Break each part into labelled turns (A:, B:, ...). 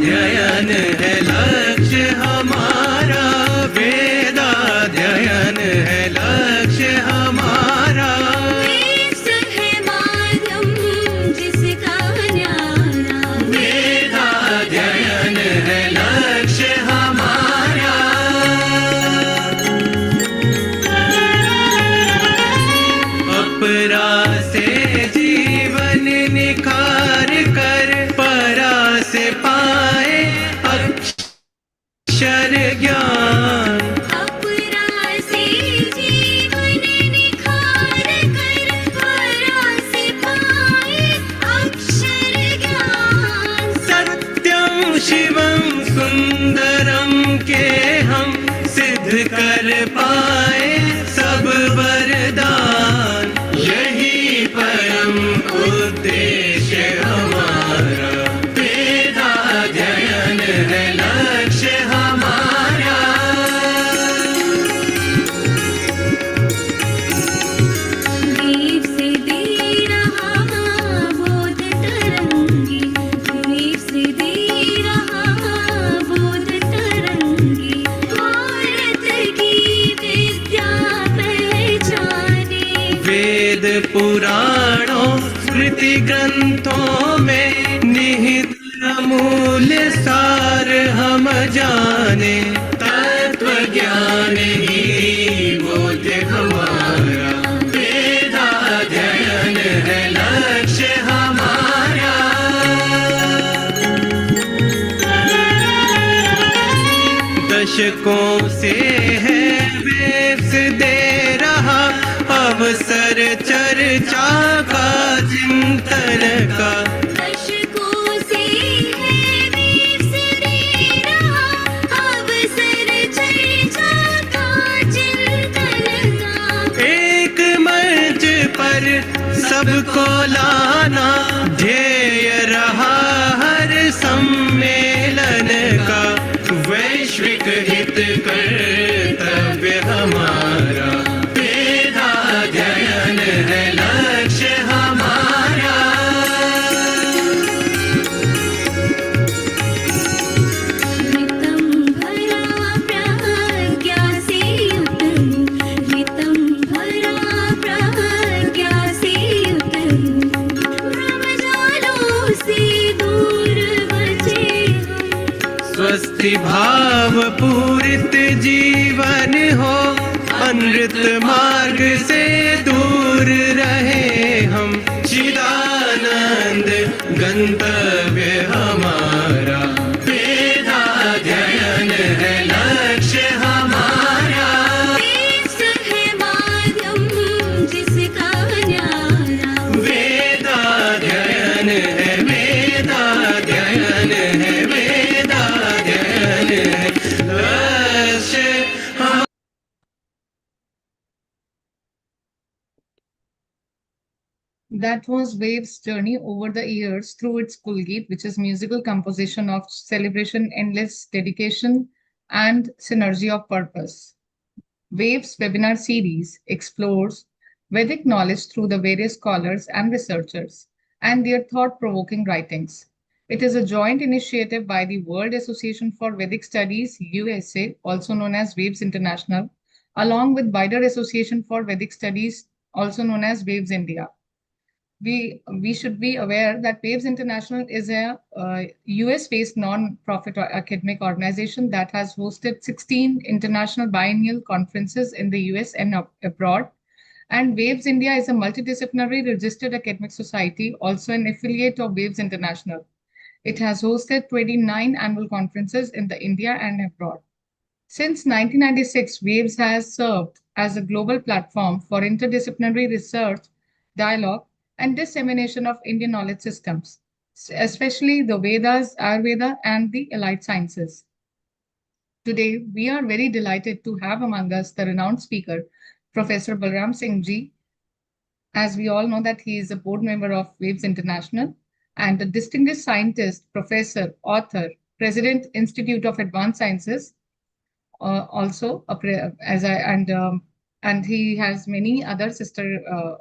A: वेदाध्ययन है लक्ष्य हमारा, वेदाध्ययन है लक्ष्य हमारा।
B: वेद है माध्यम जिसका न्यारा,
A: वेदाध्ययन है लक्ष्य हमारा। अपरा से जीवन निखार कर, परा से पाए अक्षर ज्ञान।
B: अपरा से जीवन निखार कर, परा से पाए अक्षर ज्ञान।
A: सत्यं शिवं सुंदरम के हम सिद्ध कर पाए सब वरदान। यही परम उद्देश्य हमारा, वेदाध्ययन है लक्ष्य हमारा।
B: वेद से दे रहा बोध तरंगी, वेद से दे रहा बोध तरंगी। भारत की विद्या पहचाने,
A: वेद पुराणों स्मृति ग्रंथों में निहित अमूल्य सार हम जाने। तत्व ज्ञान ही बोध हमारा, वेदाध्ययन है लक्ष्य हमारा। दशकों से है वेद दे रहा अवसर चर्चा का, चिंतन का।
B: दशकों से है वेद दे रहा अवसर चर्चा का, चिंतन का।
A: एक मंच पर सबको लाना ध्येय रहा हर सम्मेलन का। वैश्विक हित कर्तव्य हमारा, वेदाध्ययन है लक्ष्य हमारा।
B: ऋतं भरा प्रज्ञा से उतरूं, ऋतं भरा प्रज्ञा से उतरूं। भ्रमजालों से दूर बचे हम,
A: स्वस्थि भाव पूरित जीवन हो, अमृत मार्ग से दूर रहे हम। चिदानंद गंतव्य हमारा, वेदाध्ययन है लक्ष्य हमारा।
B: वेद है माध्यम जिसका न्यारा,
A: वेदाध्ययन है, वेदाध्ययन है, वेदाध्ययन है लक्ष्य हमारा।
C: That was Wave's journey over the years through its Kulgeet, which is musical composition of celebration, endless dedication, and synergy of purpose. Wave's webinar series explores Vedic knowledge through the various scholars and researchers and their thought-provoking writings. It is a joint initiative by the World Association for Vedic Studies, USA, also known as Waves International, along with wider Association for Vedic Studies, also known as Waves India. We should be aware that Waves International is a US-based non-profit academic organization that has hosted 16 international biennial conferences in the US and abroad. And Waves India is a multidisciplinary registered academic society, also an affiliate of Waves International. It has hosted 29 annual conferences in the India and abroad. Since 1996, Waves has served as a global platform for interdisciplinary research, dialogue, and dissemination of Indian knowledge systems, especially the Vedas, Ayurveda, and the allied sciences. Today, we are very delighted to have among us the renowned speaker, Professor Balram Singh ji. As we all know that he is a board member of Waves International and a distinguished scientist, professor, author, president, Institute of Advanced Sciences, and he has many other sister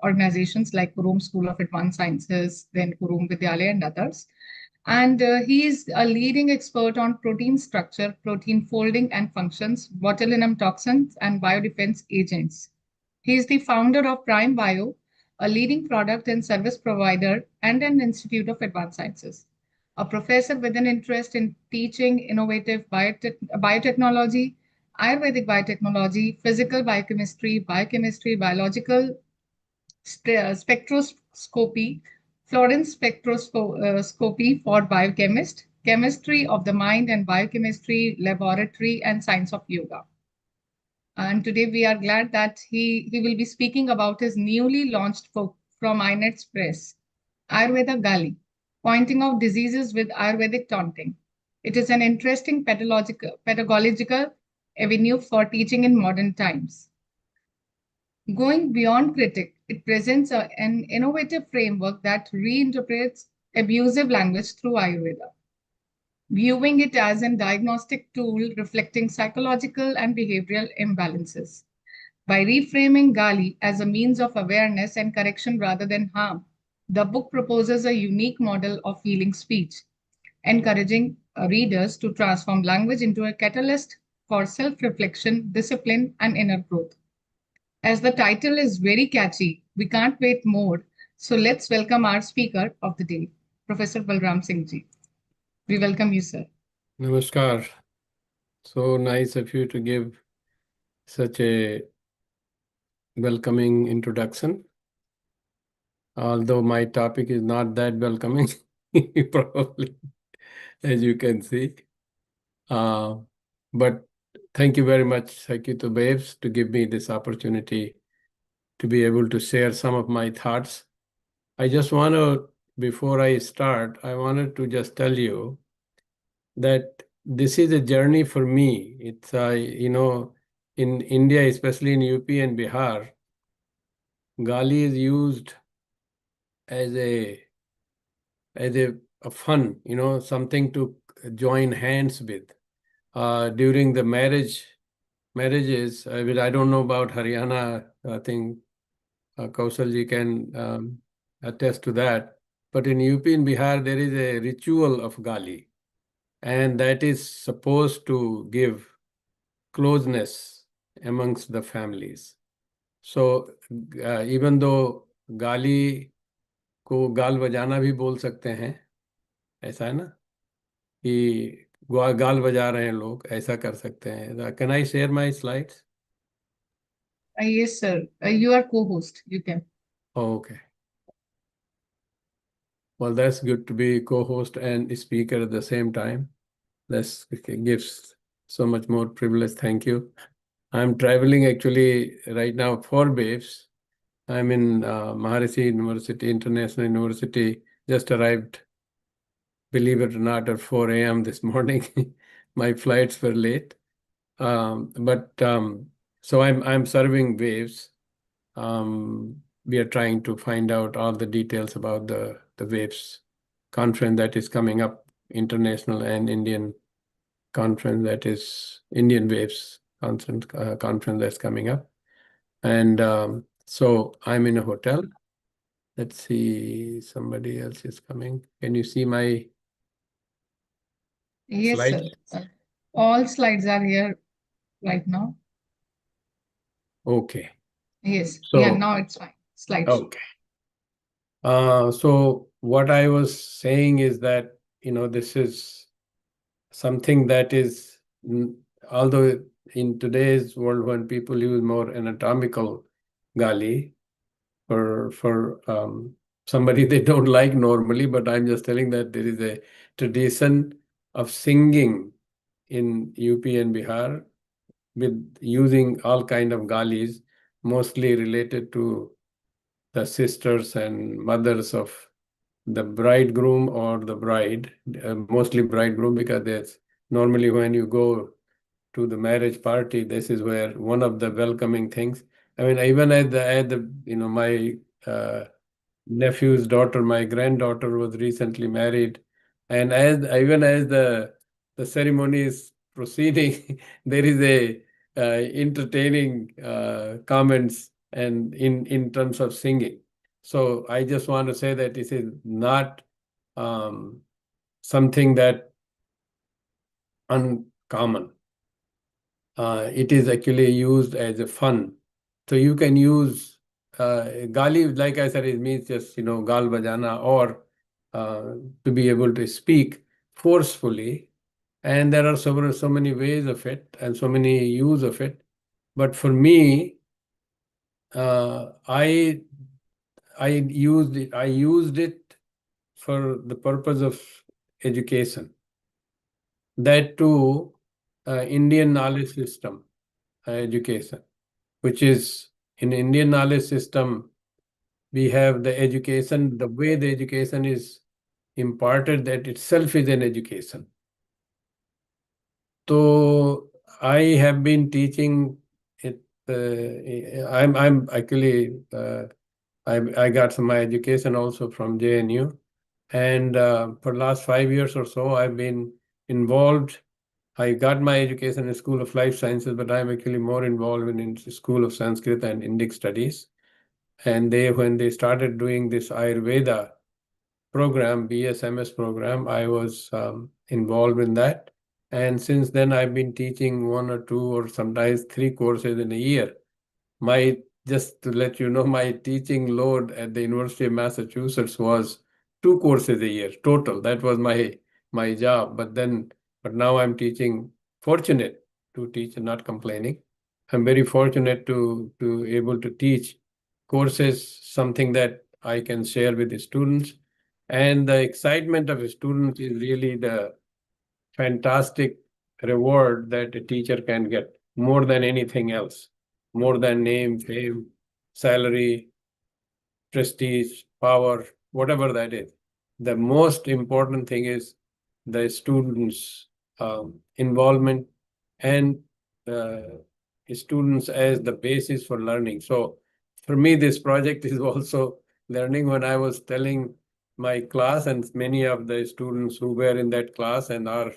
C: organizations like Kurum School of Advanced Sciences, then Kurum Vidyalaya and others. And he is a leading expert on protein structure, protein folding and functions, botulinum toxins, and biodefense agents. He is the founder of Prime Bio, a leading product and service provider and an institute of advanced sciences. A professor with an interest in teaching innovative biotechnology, Ayurvedic biotechnology, physical biochemistry, biological spectroscopy, Florence spectroscopy for biochemist, chemistry of the mind and biochemistry laboratory, and science of yoga. And today we are glad that he will be speaking about his newly launched book from iNet's Press, Ayurveda Gālī, pointing out diseases with Ayurvedic taunting. It is an interesting pedagogical avenue for teaching in modern times. Going beyond critic, it presents an innovative framework that reinterprets abusive language through Ayurveda, viewing it as a diagnostic tool reflecting psychological and behavioral imbalances. By reframing Gali as a means of awareness and correction rather than harm, the book proposes a unique model of healing speech, encouraging readers to transform language into a catalyst for self reflection, discipline, and inner growth. As the title is very catchy, we can't wait more. So let's welcome our speaker of the day, Professor Balram Singh ji. We welcome you, sir.
D: Namaskar. So nice of you to give such a welcoming introduction. Although my topic is not that welcoming, probably, as you can see. But thank you very much, Sakito Babes, to give me this opportunity to be able to share some of my thoughts. I just want to, before I start, I wanted to just tell you that this is a journey for me. It's, in India, especially in UP and Bihar, Gali is used as a fun, something to join hands with. During the marriages, I don't know about Haryana. I think Kausalji can attest to that. But in UP and Bihar, there is a ritual of Gali, and that is supposed to give closeness amongst the families. So even though गाली को गाल बजाना भी बोल सकते हैं, ऐसा है ना कि गाल बजा रहे हैं लोग, ऐसा कर सकते हैं. Can I share my slides?
C: Yes, sir. You are co-host. You can.
D: Oh, okay. Well, that's good to be co-host and speaker at the same time. That gives so much more privilege. Thank you. I'm traveling actually right now for Babes. I'm in Maharishi University, International University. Just arrived, believe it or not, at 4 a.m. this morning. My flights were late. So I'm serving Waves. We are trying to find out all the details about the Waves conference that is coming up, international and Indian conference, that is Indian Waves conference that's coming up. And so I'm in a hotel. Let's see, somebody else is coming. Can you see my
C: Yes,
D: slides?
C: sir. All slides are here right now.
D: Okay.
C: Yes.
D: So,
C: yeah, now it's fine. Slides.
D: Okay. So what I was saying is that, this is something that is, although in today's world, when people use more anatomical Gali for somebody they don't like normally, but I'm just telling that there is a tradition of singing in UP and Bihar with using all kind of Galis, mostly related to the sisters and mothers of the bridegroom or the bride, mostly bridegroom, because there's normally when you go to the marriage party, this is where one of the welcoming things. I mean, even at the my nephew's daughter, my granddaughter was recently married, and even as the ceremony is proceeding, there is a entertaining comments and in terms of singing. So I just want to say that this is not something that uncommon. It is actually used as a fun. So you can use Gali, like I said, it means just, gal bajana, or to be able to speak forcefully. And there are so many ways of it and so many use of it. But for me, I used it for the purpose of education. That too, Indian knowledge system education, which is in Indian knowledge system, we have the education, the way the education is imparted, that itself is an education. So I have been teaching it. I'm actually I got my education also from JNU, and for last 5 years or so, I've been involved. I got my education in School of Life Sciences, but I'm actually more involved in School of Sanskrit and Indic Studies. And when they started doing this Ayurveda program, BSMS program, I was involved in that. And since then, I've been teaching 1 or 2 or sometimes 3 courses in a year. Just to let you know, my teaching load at the University of Massachusetts was 2 courses a year total. That was my job. But now I'm fortunate to teach and not complaining. I'm very fortunate to able to teach courses, something that I can share with the students. And the excitement of the students is really the fantastic reward that a teacher can get, more than anything else, more than name, fame, salary, prestige, power, whatever that is. The most important thing is the students' involvement and students as the basis for learning. So for me, this project is also learning. When I was telling my class and many of the students who were in that class and are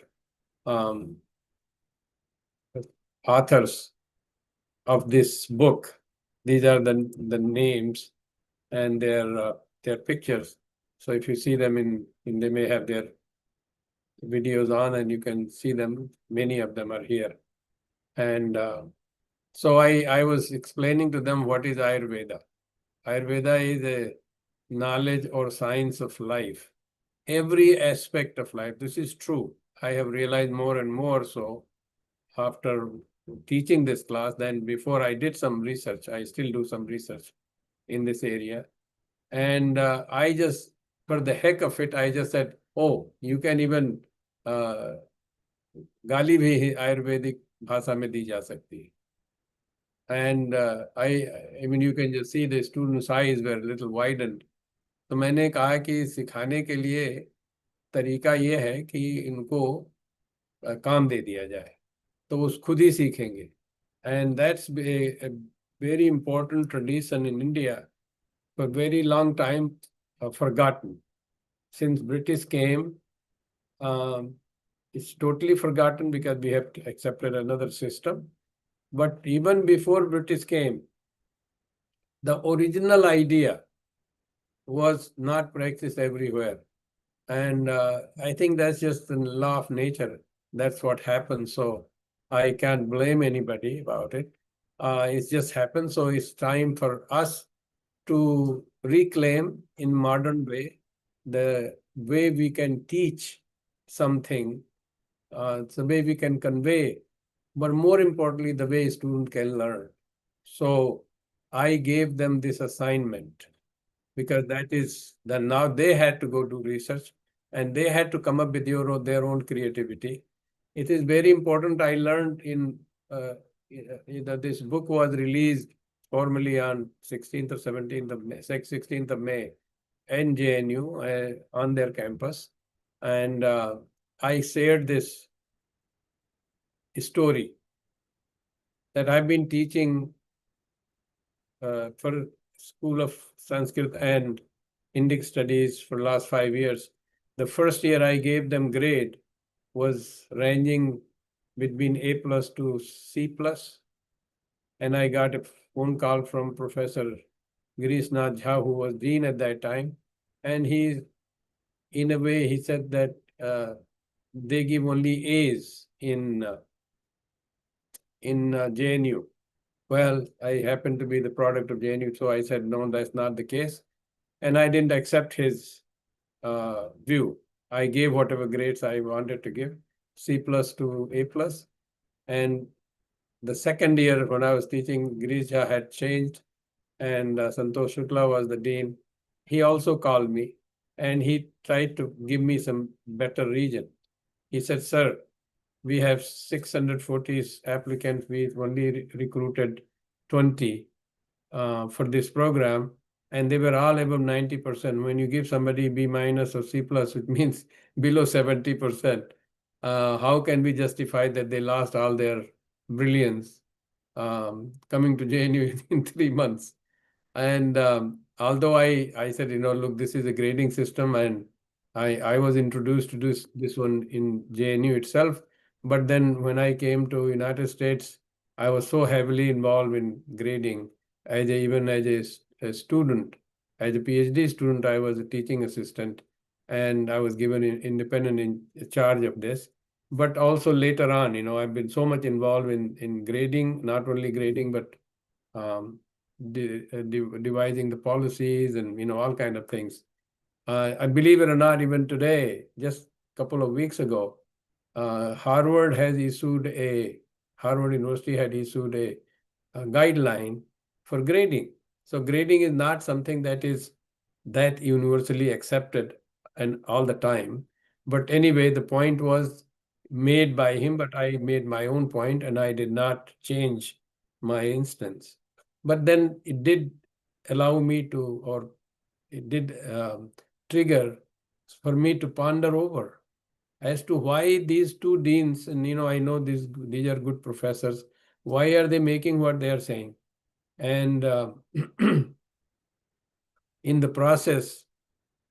D: authors of this book, these are the names and their pictures. So if you see them they may have their videos on, and you can see them. Many of them are here. And so I was explaining to them what is Ayurveda. Ayurveda is a knowledge or science of life. Every aspect of life. This is true. I have realized more and more so after teaching this class than before. I did some research. I still do some research in this area. And I just, for the heck of it, I just said, oh, you can even गाली भी आयुर्वेदिक भाषा में दी जा सकती है. And I mean, you can just see the students' eyes were a little widened. तो मैंने कहा कि सिखाने के लिए तरीका ये है कि इनको काम दे दिया जाए, तो वो खुद ही सीखेंगे. And that's a very important tradition in India, for a very long time forgotten. Since British came, it's totally forgotten because we have accepted another system. But even before British came, the original idea was not practiced everywhere. And I think that's just the law of nature. That's what happens. So I can't blame anybody about it. It's just happened. So it's time for us to reclaim in modern way the way we can teach something, the way we can convey, but more importantly, the way a student can learn. So I gave them this assignment because that is that now they had to go do research and they had to come up with their own creativity. It is very important. I learned that this book was released formally on 16th or 17th of May, 16th of May in JNU on their campus. And I shared this story that I've been teaching for School of Sanskrit and Indic Studies for the last 5 years. The first year I gave them grade was ranging between A+ to C+. And I got a phone call from Professor Girishnath Jha, who was dean at that time. And in a way, he said that they give only A's in JNU. Well, I happen to be the product of JNU, so I said, no, that's not the case. And I didn't accept his view. I gave whatever grades I wanted to give, C plus to A plus. And the second year when I was teaching, Grisha had changed and Santosh Shukla was the dean. He also called me and he tried to give me some better region. He said, sir, we have 640 applicants. We've only recruited 20 for this program, and they were all above 90%. When you give somebody B minus or C plus, it means below 70%. How can we justify that they lost all their brilliance coming to JNU in 3 months? And although I said, look, this is a grading system, and I was introduced to this one in JNU itself. But then when I came to United States, I was so heavily involved in grading, even as a student, as a PhD student, I was a teaching assistant, and I was given independent in charge of this. But also later on, I've been so much involved in grading, not only grading, but devising the policies and all kind of things. I believe it or not, even today, just a couple of weeks ago, Harvard University had issued a guideline for grading. So grading is not something that is that universally accepted and all the time. But anyway, the point was made by him, but I made my own point and I did not change my instance. But then it did allow me to, or it did trigger for me to ponder over as to why these two deans, and I know these are good professors, why are they making what they are saying? And in the process,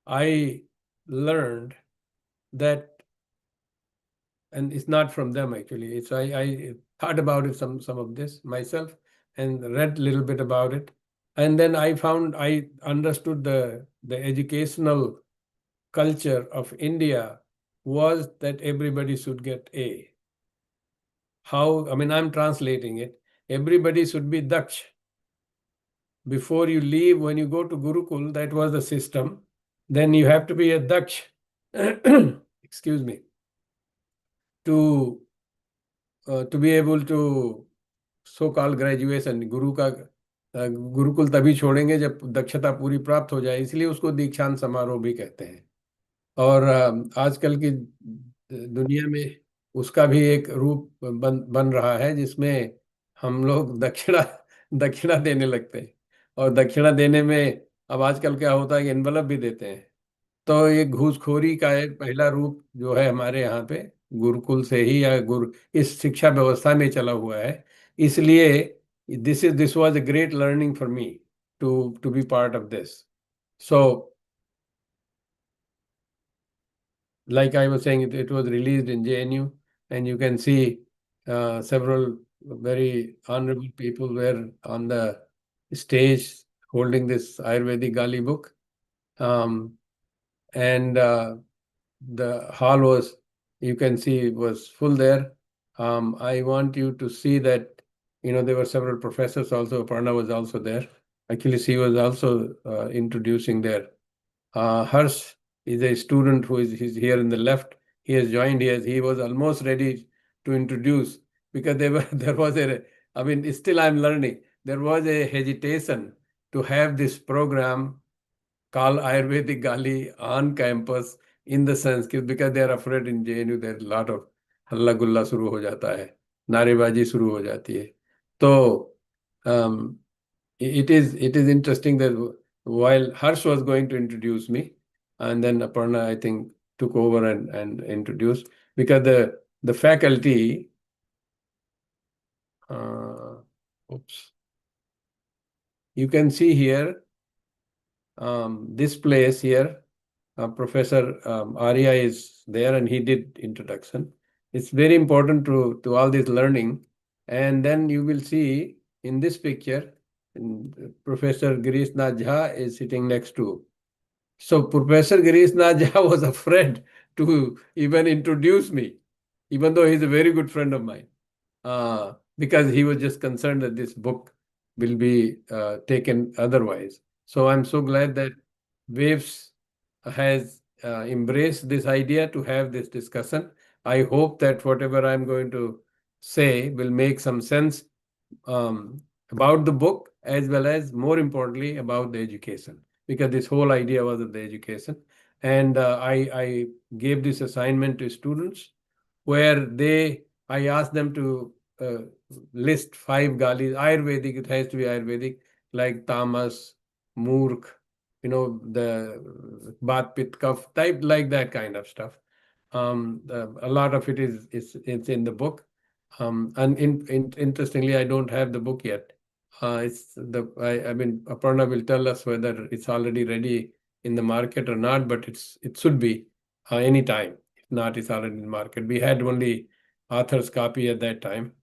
D: I learned that, and it's not from them actually, it's I thought about it some of this myself and read a little bit about it. And then I understood the educational culture of India was that everybody should get A. I'm translating it. Everybody should be Daksh. Before you leave, when you go to Gurukul, that was the system. Then you have to be a Daksh, excuse me, to be able to so-called graduation. Gurukul तभी छोड़ेंगे जब दक्षता पूरी प्राप्त हो जाए, इसलिए उसको दीक्षांत समारोह भी कहते हैं। और आजकल की दुनिया में उसका भी एक रूप बन रहा है, जिसमें हम लोग दक्षिणा देने लगते हैं। और दक्षिणा देने में अब आजकल क्या होता है कि एनवलप भी देते हैं। तो ये घूसखोरी का एक पहला रूप जो है हमारे यहाँ पे गुरुकुल से ही या इस शिक्षा व्यवस्था में चला हुआ है। इसलिए this was a great learning for me to be part of this. So like I was saying, it was released in JNU, and you can see several very honorable people were on the stage holding this Ayurvedic Gālī book. And the hall was, you can see, was full there. I want you to see that, there were several professors also. Aparna was also there. Actually, she was also introducing there. Harsh is a student who he's here in the left. He has joined here. He was almost ready to introduce, because there was still I'm learning. There was a hesitation to have this program called Ayurvedic Gālī on campus in the Sanskrit, because they are afraid in JNU there a lot of हल्ला गुल्ला शुरू हो जाता है, नारेबाजी शुरू हो जाती है. So it is interesting that while Harsh was going to introduce me, and then Aparna, I think, took over and introduced, because the faculty, you can see here, this place here, Professor Arya is there, and he did introduction. It's very important to all this learning. And then you will see in this picture, Professor Girish Nath Jha is sitting next to. So Professor Girish Nath Jha was afraid to even introduce me, even though he's a very good friend of mine, because he was just concerned that this book will be taken otherwise. So I'm so glad that Waves has embraced this idea to have this discussion. I hope that whatever I'm going to say will make some sense about the book, as well as, more importantly, about the education, because this whole idea was of the education. And I gave this assignment to students where I asked them to list 5 Gālīs, Ayurvedic, it has to be Ayurvedic, like Tamas, Murkh, the Bhat, Pitta, Kapha type, like that kind of stuff. A lot of it is it's in the book. And interestingly, I don't have the book yet. I mean, Aparna will tell us whether it's already ready in the market or not, but it should be any time. If not, it's already in the market. We had only author's copy at that time.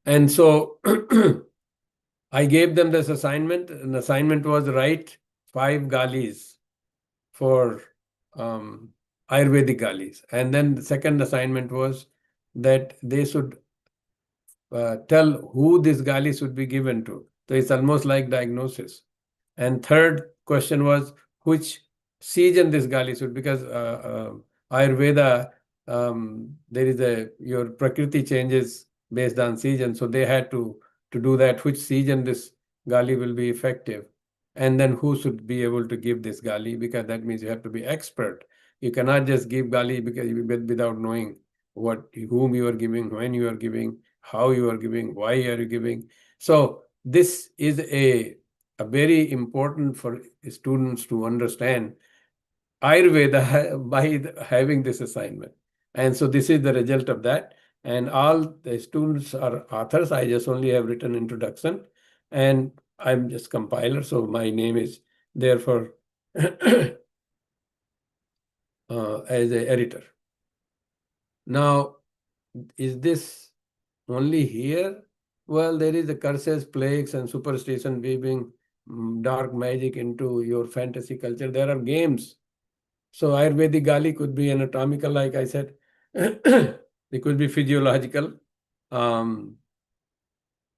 D: And so I gave them this assignment. An assignment was write 5 Gālīs for Ayurvedic Gālīs. And then the second assignment was that they should tell who this Gālī should be given to. So it's almost like diagnosis. And third question was which season this Gālī should, because Ayurveda, there is your Prakriti changes based on season. So they had to do that, which season this Gālī will be effective. And then who should be able to give this Gālī, because that means you have to be expert. You cannot just give Gālī without knowing whom you are giving, when you are giving, how you are giving, why are you giving. So this is a very important for students to understand Ayurveda by having this assignment. And so this is the result of that. And all the students are authors. I just only have written introduction, and I'm just compiler. So my name is there for as an editor. Now, is this only here? Well, there is the curses, plagues, and superstition weaving dark magic into your fantasy culture. There are games. So Ayurvedic Gālī could be anatomical, like I said. It could be physiological,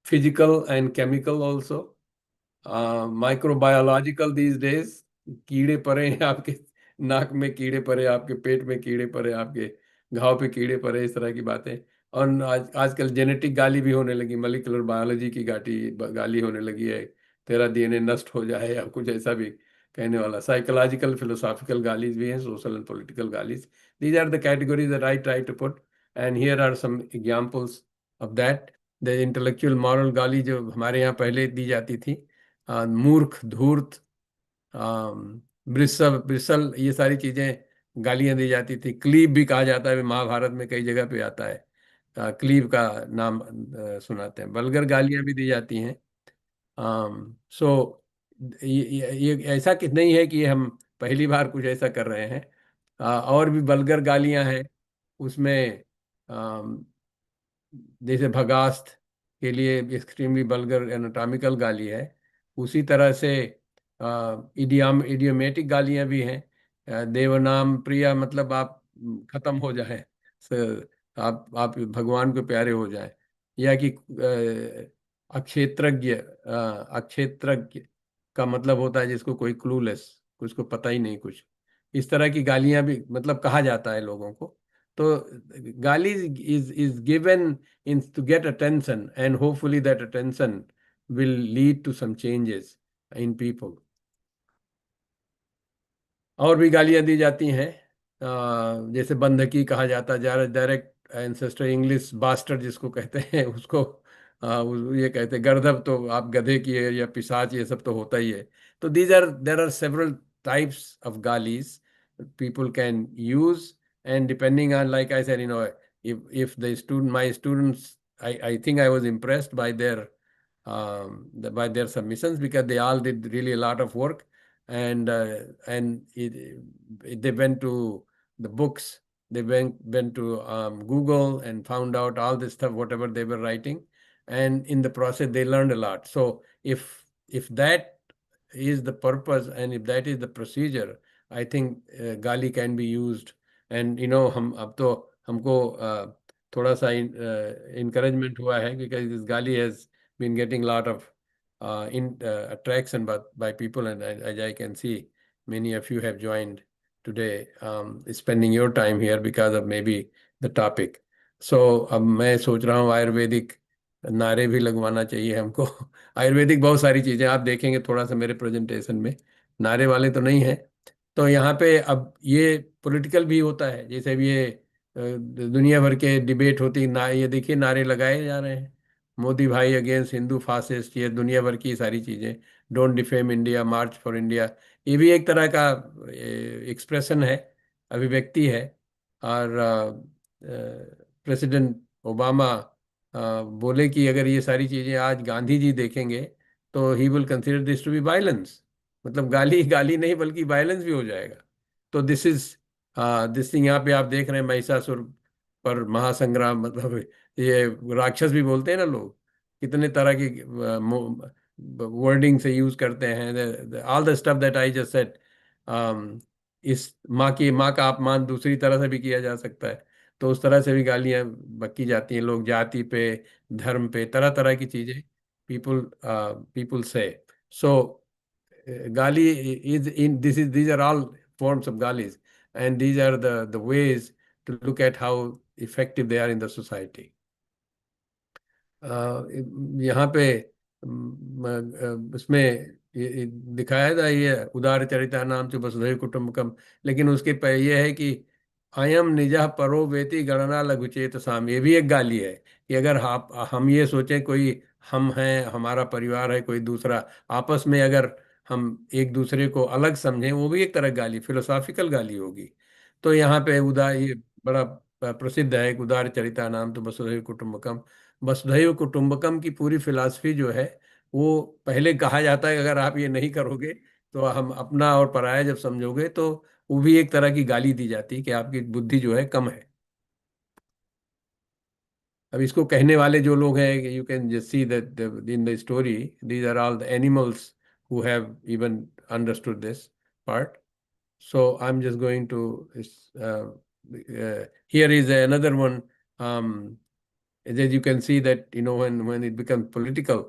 D: physical and chemical also. Microbiological these days. कीड़े पड़े हैं आपके नाक में, कीड़े पड़े आपके पेट में, कीड़े पड़े आपके घाव पे, कीड़े पड़े, इस तरह की बातें. और आजकल जेनेटिक गाली भी होने लगी, मॉलिक्यूलर बायोलॉजी की गाली होने लगी है, तेरा डीएनए नष्ट हो जाए या कुछ ऐसा भी कहने वाला. साइकोलॉजिकल फिलोसॉफिकल गालीज भी हैं, सोशल एंड पॉलिटिकल गालीज. These are the categories that I try to put, and here are some examples of that. The intellectual moral गाली जो हमारे यहाँ पहले दी जाती थी, मूर्ख, धूर्त, ब्रिसल, ये सारी चीजें गालियां दी जाती थी. क्लीब भी कहा जाता है, महाभारत में कई जगह पे आता है, क्लीब का नाम सुनाते हैं. वल्गर गालियां भी दी जाती हैं. सो ये ऐसा कि नहीं है कि ये हम पहली बार कुछ ऐसा कर रहे हैं. और भी वल्गर गालियां हैं उसमें. जैसे भगास्त के लिए एक्सट्रीमली वल्गर एनाटॉमिकल गाली है, उसी तरह से इडियोमेटिक गालियां भी हैं. देवनाम प्रिया, मतलब आप खत्म हो जाए, आप भगवान को प्यारे हो जाए. या कि अक्षेत्रज्ञ, अक्षेत्रज्ञ का मतलब होता है जिसको कोई क्लूलेस, उसको पता ही नहीं कुछ. इस तरह की गालियां भी मतलब कहा जाता है लोगों को. तो गाली is given to get attention, and hopefully that attention will lead to some changes in people. और भी गालियां दी जाती हैं, जैसे बंधकी कहा जाता है, डायरेक्ट एंसेस्टर इंग्लिश बास्टर्ड जिसको कहते हैं, उसको ये कहते हैं गर्दभ, तो आप गधे की है, या पिशाच, ये सब तो होता ही है. तो there are several types of galis people can use, and depending on, like I said, if my students, I think I was impressed by their submissions, because they all did really a lot of work. And they went to the books, they went to Google and found out all this stuff, whatever they were writing, and in the process they learned a lot. So if that is the purpose, and if that is the procedure, I think Gali can be used and हम अब तो हमको थोड़ा सा encouragement हुआ है because this Gali has been getting lot of attraction by people, and as I can see, many of you have joined today, spending your time here because of maybe the topic. So अब मैं सोच रहा हूँ आयुर्वेदिक नारे भी लगवाना चाहिए हमको। आयुर्वेदिक बहुत सारी चीजें आप देखेंगे थोड़ा सा मेरे प्रेजेंटेशन में, नारे वाले तो नहीं है। तो यहाँ पे अब ये पॉलिटिकल भी होता है, जैसे भी ये दुनिया भर के डिबेट होती ना, ये देखिए नारे लगाए जा रहे हैं, मोदी भाई अगेंस्ट हिंदू फासिस्ट, ये दुनिया भर की सारी चीजें, don't defame India, March for India, ये भी एक तरह का एक्सप्रेशन है, अभिव्यक्ति है। और प्रेसिडेंट ओबामा बोले कि अगर ये सारी चीजें आज गांधी जी देखेंगे तो he will consider this to be violence, मतलब गाली गाली नहीं बल्कि वायलेंस भी हो जाएगा। तो दिस इज दिस थिंग, यहाँ पे आप देख रहे हैं महिषासुर पर महासंग्राम, मतलब ये राक्षस भी बोलते हैं ना लोग, कितने तरह की वर्डिंग से यूज करते हैं, all the stuff that I just said. इस माँ का अपमान दूसरी तरह से भी किया जा सकता है, तो उस तरह से भी गालियां बकी जाती हैं, लोग जाति पे, धर्म पे, तरह तरह की चीजें पीपल पीपल से। सो gali is in this is these are all forms of galis, and these are the ways to look at how effective they are in the society. यहाँ पे उसमें दिखाया था ये उदार चरिता नाम से वसुधैव कुटुंबकम, लेकिन उसके ये है कि अयम निजः परो वेति गणना लघुचेत साम, ये भी एक गाली है कि अगर हम ये सोचें कोई हम हैं, हमारा परिवार है, कोई दूसरा, आपस में अगर हम एक दूसरे को अलग समझें, वो भी एक तरह गाली, फिलोसॉफिकल गाली होगी। तो यहाँ पे उदार, ये बड़ा प्रसिद्ध है, एक उदार चरिता नाम तो वसुधैव कुटुंबकम। वसुधैव कुटुंबकम की पूरी फिलॉसफी जो है, वो पहले कहा जाता है अगर आप ये नहीं करोगे तो हम अपना और पराया जब समझोगे, तो वो भी एक तरह की गाली दी जाती है कि आपकी बुद्धि जो है कम है। अब इसको कहने वाले जो लोग हैं, you can just see that in the story these are all the animals who have even understood this part. So I'm just going to here is another one. As you can see that when it becomes political,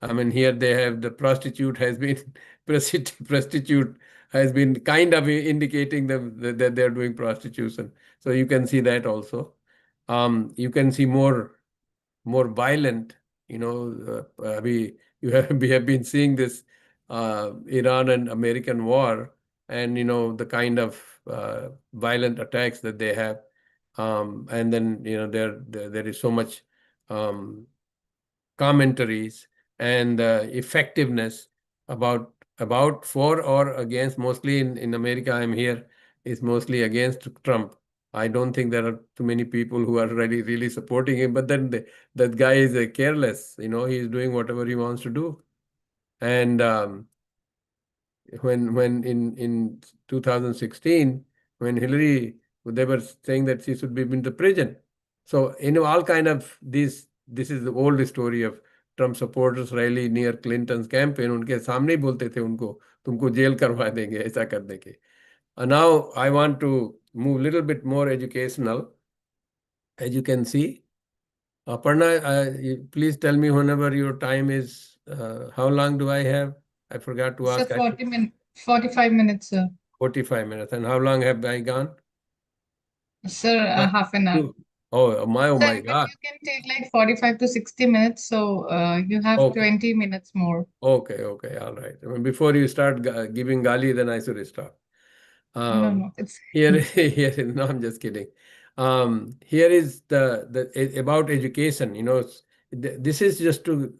D: I mean here they have the prostitute has been prostitute has been kind of indicating them that they're doing prostitution. So you can see that also. You can see more violent. We have been seeing this Iran and American war, and the kind of violent attacks that they have, and then there is so much commentaries and effectiveness about for or against. Mostly in America, I'm here, is mostly against Trump. I don't think there are too many people who are really supporting him, but then that guy is careless. He is doing whatever he wants to do. And when in 2016, when Hillary, they were saying that she should be in the prison. So all kind of this is the old story of Trump supporters rally near Clinton's campaign. उनके सामने ही बोलते थे उनको, तुमको jail करवा देंगे ऐसा कर देंगे. And now I want to move a little bit more educational. As you can see, Aparna, please tell me whenever your time is. How long do I have? I forgot to
C: Sir,
D: ask.
C: 45 minutes, sir.
D: 45 minutes. And how long have I gone?
C: Sir, half an hour.
D: Oh my
C: Sir, but
D: God.
C: you can take like 45 to 60 minutes, so you have
D: Okay.
C: 20 minutes more.
D: Okay, all right. I mean, before you start giving gali, then I should stop.
C: No, it's
D: Here, no, I'm just kidding. Here is the about education. This is just to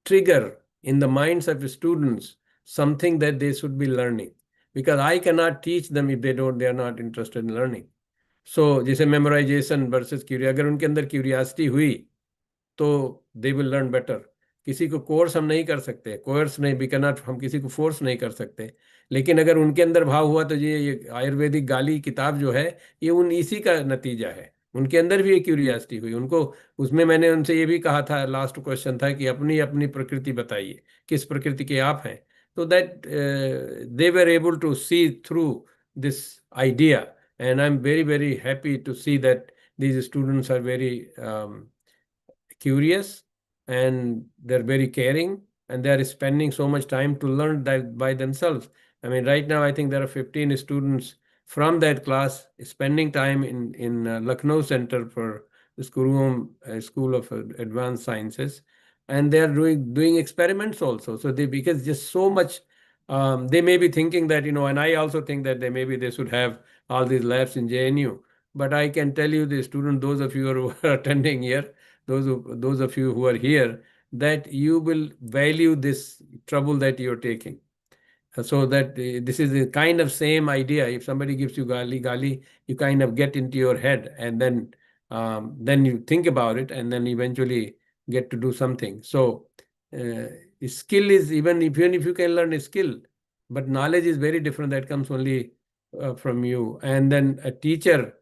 D: trigger in the minds of the students something that they should be learning, because I cannot teach them if they are not interested in learning. So जैसे memorization versus curiosity, अगर उनके अंदर curiosity हुई तो they will learn better. किसी को course हम नहीं कर सकते, कोर्स नहीं, वी कैन नॉट, हम किसी को फोर्स नहीं कर सकते, लेकिन अगर उनके अंदर भाव हुआ तो ये आयुर्वेदिक गाली किताब जो है, ये इसी का नतीजा है। उनके अंदर भी एक क्यूरियासिटी हुई उनको। उसमें मैंने उनसे ये भी कहा था, लास्ट क्वेश्चन था कि अपनी अपनी प्रकृति बताइए, किस प्रकृति के आप हैं। तो that they were able to see through this idea And I'm very, very happy to see that these students are very curious, and they're very caring, and they're spending so much time to learn that by themselves. I mean, right now, I think there are 15 students from that class spending time in Lucknow Center for the School of Advanced Sciences, and they're doing experiments also. So because just so much, they may be thinking that, and I also think that they should have all these labs in JNU. But I can tell you, the student, those of you who are attending here, those of you who are here, that you will value this trouble that you're taking. So that this is a kind of same idea. If somebody gives you gali, you kind of get into your head, and then you think about it, and then eventually get to do something. So skill is, even if you can learn a skill, but knowledge is very different. That comes only from you. And then a teacher,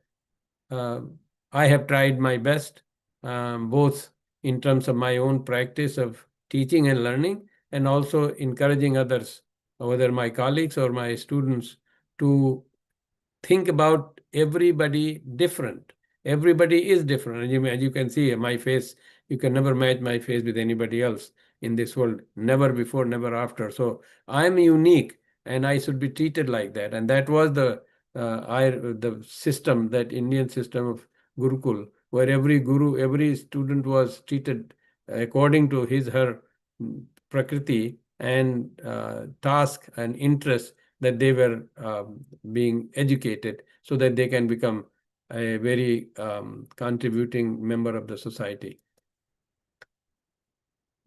D: I have tried my best, both in terms of my own practice of teaching and learning, and also encouraging others, whether my colleagues or my students, to think about everybody different. Everybody is different. As you can see, my face, you can never match my face with anybody else in this world. Never before, never after. So I'm unique, and I should be treated like that. And that was the system, that Indian system of Gurukul, where every student was treated according to his, her prakriti and task and interest, that they were being educated so that they can become a very contributing member of the society.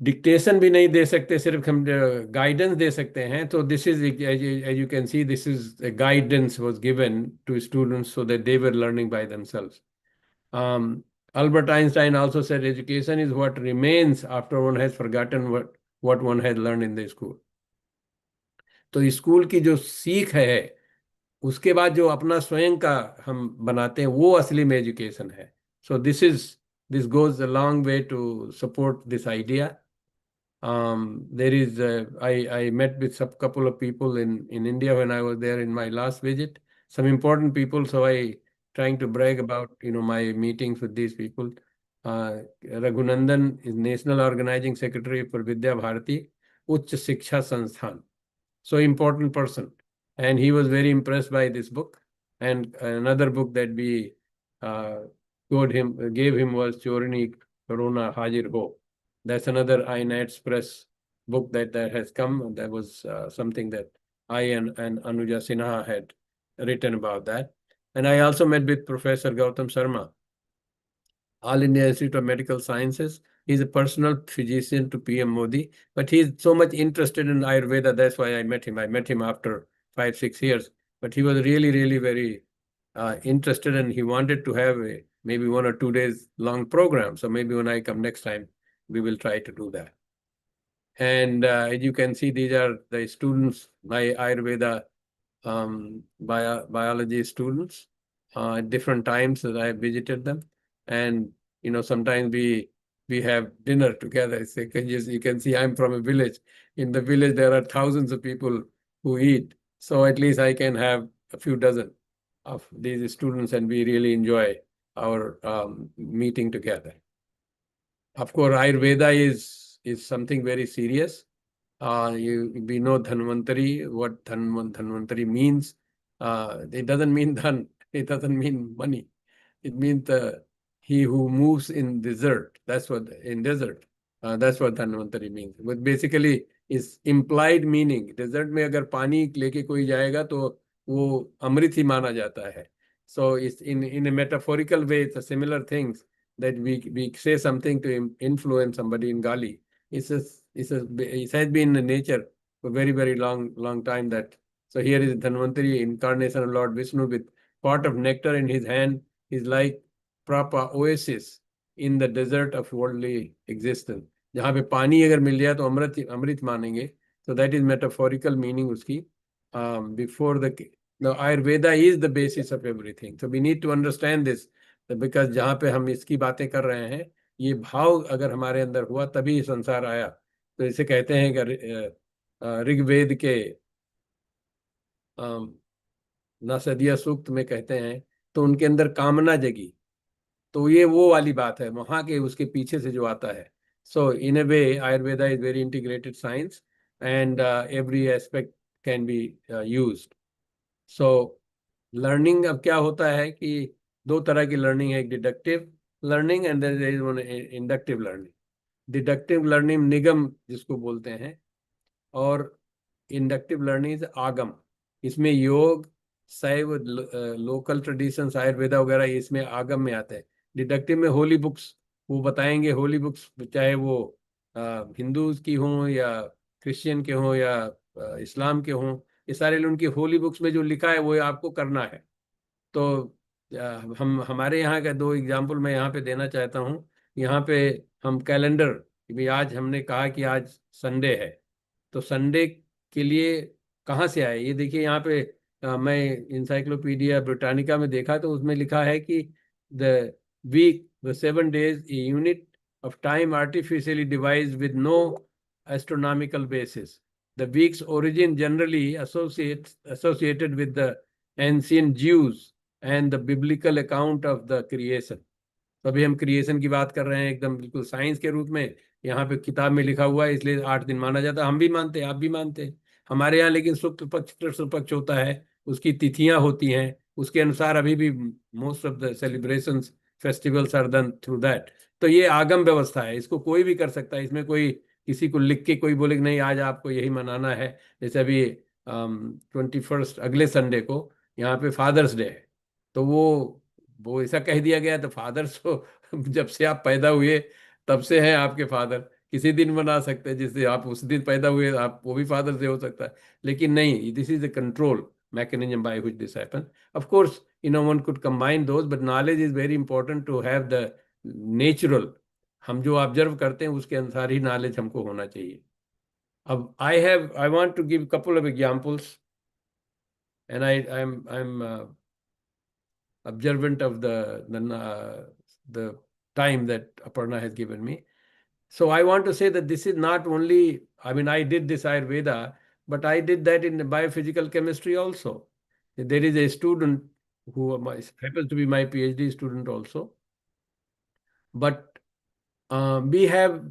D: Dictation भी नहीं दे सकते, सिर्फ हम guidance दे सकते हैं. तो this is, as you can see, this is guidance was given to students so that they were learning by themselves. Albert Einstein also said education is what remains after one has forgotten what one has learned in the school. तो school की जो सीख है, उसके बाद जो अपना स्वयं का हम बनाते हैं, वो असली में एजुकेशन है. So this goes a long way to support this idea. There is I met with a couple of people in India when I was there in my last visit. Some important people, so I trying to brag about my meetings with these people. Raghunandan is National Organizing Secretary for Vidya Bharati Uch Shiksha Sansthan. So important person, and he was very impressed by this book. And another book that we gave him was Chorini Corona Hajir Ho. That's another INATS Press book that has come. That was something that I and Anuja Sinha had written about that. And I also met with Professor Gautam Sharma, All India Institute of Medical Sciences. He's a personal physician to PM Modi, but he's so much interested in Ayurveda. That's why I met him. I met him after 5-6 years, but he was really, really very interested, and he wanted to have maybe 1 or 2 days long program. So maybe when I come next time, we will try to do that. And as you can see, these are the students, my Ayurveda biology students, at different times that I have visited them. And sometimes we have dinner together. You can see I'm from a village. In the village, there are thousands of people who eat. So at least I can have a few dozen of these students, and we really enjoy our meeting together. Of course, Ayurveda is something very serious. We know Dhanvantari, what Dhanvantari means. It doesn't mean dhan. It doesn't mean money. It means he who moves in desert. That's what Dhanvantari means. But basically, is implied meaning. Desert में अगर पानी लेके कोई जाएगा तो वो अमृत ही माना जाता है. So it's in a metaphorical way, it's a similar things that we say something to influence somebody in Gali. It has been in nature for very, very long time. That so here is Dhanvantari, incarnation of Lord Vishnu, with pot of nectar in his hand, is like proper oasis in the desert of worldly existence. जहाँ पे पानी अगर मिल जाए तो अमृत मानेंगे. So that is metaphorical meaning उसकी. Before the Ayurveda is the basis of everything. So we need to understand this, because जहाँ पे हम इसकी बातें कर रहे हैं, ये भाव अगर हमारे अंदर हुआ तभी संसार आया. तो इसे कहते हैं कि ऋग्वेद के नसदिया सूक्त में कहते हैं, तो उनके अंदर कामना जगी। तो ये वो वाली बात है वहां के उसके पीछे से जो आता है। So in a way Ayurveda is very integrated science and every aspect can be used. So learning अब क्या होता है कि दो तरह की लर्निंग है, एक deductive learning and there is one inductive learning. Deductive learning निगम जिसको बोलते हैं, और इंडक्टिव लर्निंग इज आगम। इसमें योग, शैव, लोकल ट्रेडिशंस, आयुर्वेदा वगैरह इसमें आगम में आते हैं। डिडक्टिव में होली बुक्स वो बताएंगे, होली बुक्स चाहे वो हिंदू की हों या क्रिश्चियन के हों या इस्लाम के हों, ये सारे उनकी होली बुक्स में जो लिखा है वो आपको करना है। तो हम हमारे यहाँ का दो एग्जाम्पल मैं यहाँ पे देना चाहता हूँ। यहाँ पे हम कैलेंडर, भी आज हमने कहा कि आज संडे है, तो संडे के लिए कहाँ से आए ये देखिए। यहाँ पे मैं इंसाइक्लोपीडिया ब्रिटानिका में देखा तो उसमें लिखा है कि the week, the 7 days, a unit of time artificially devised with no astronomical basis. The week's origin generally associated with the ancient Jews and the biblical account of the creation. तो अभी हम क्रिएशन की बात कर रहे हैं एकदम बिल्कुल साइंस के रूप में। यहाँ पे किताब में लिखा हुआ है इसलिए 8 दिन माना जाता है। हम भी मानते हैं, आप भी मानते हैं। हमारे यहाँ लेकिन शुक्ल पक्ष कृष्ण पक्ष होता है, उसकी तिथियां होती हैं, उसके अनुसार अभी भी most of the celebrations festivals are done through that. तो ये आगम व्यवस्था है, इसको कोई भी कर सकता है। इसमें कोई किसी को लिख के कोई बोले कि नहीं आज आपको यही मनाना है। जैसे अभी 21 अगले संडे को यहाँ पे फादर्स डे है, तो वो ऐसा कह दिया गया। तो फादर्स तो जब से आप पैदा हुए तब से हैं आपके फादर। किसी दिन बना सकते हैं जिससे आप उस दिन पैदा हुए, आप वो भी फादर से हो सकता है। लेकिन नहीं, this is the control mechanism by which this happens. Of course, one could combine those, but knowledge is very important to have the natural. हम जो ऑब्जर्व करते हैं उसके अनुसार ही नॉलेज हमको होना चाहिए। अब I want to give couple of examples, and I'm observant of the time that Aparna has given me. So I want to say that this is not only, I mean, I did this Ayurveda, but I did that in biophysical chemistry also. There is a student who happens to be my PhD student also. But we have,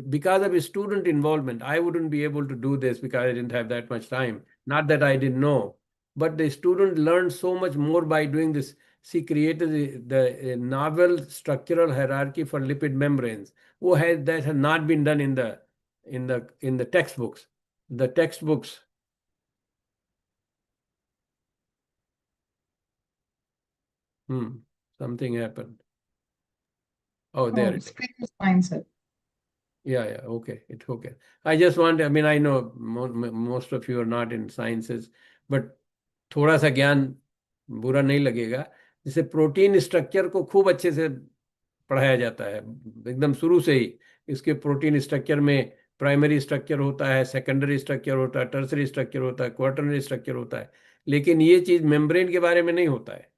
D: because of student involvement, I wouldn't be able to do this because I didn't have that much time. Not that I didn't know, but the student learned so much more by doing this. She created the novel structural hierarchy for lipid membranes. That has not been done in the textbooks. The textbooks. Something happened. Oh, there.
C: Screen is fine, sir.
D: Yeah, okay, it's okay. I just want, I mean, I know most of you are not in sciences, but थोड़ा सा ज्ञान बुरा नहीं लगेगा। जैसे protein structure को खूब अच्छे से पढ़ाया जाता है एकदम शुरू से ही। इसके प्रोटीन स्ट्रक्चर में प्राइमरी स्ट्रक्चर होता है, सेकेंडरी स्ट्रक्चर होता है, टर्सरी स्ट्रक्चर होता है, क्वार्टरनरी स्ट्रक्चर होता है। लेकिन ये चीज़ मेम्ब्रेन के बारे में नहीं होता है,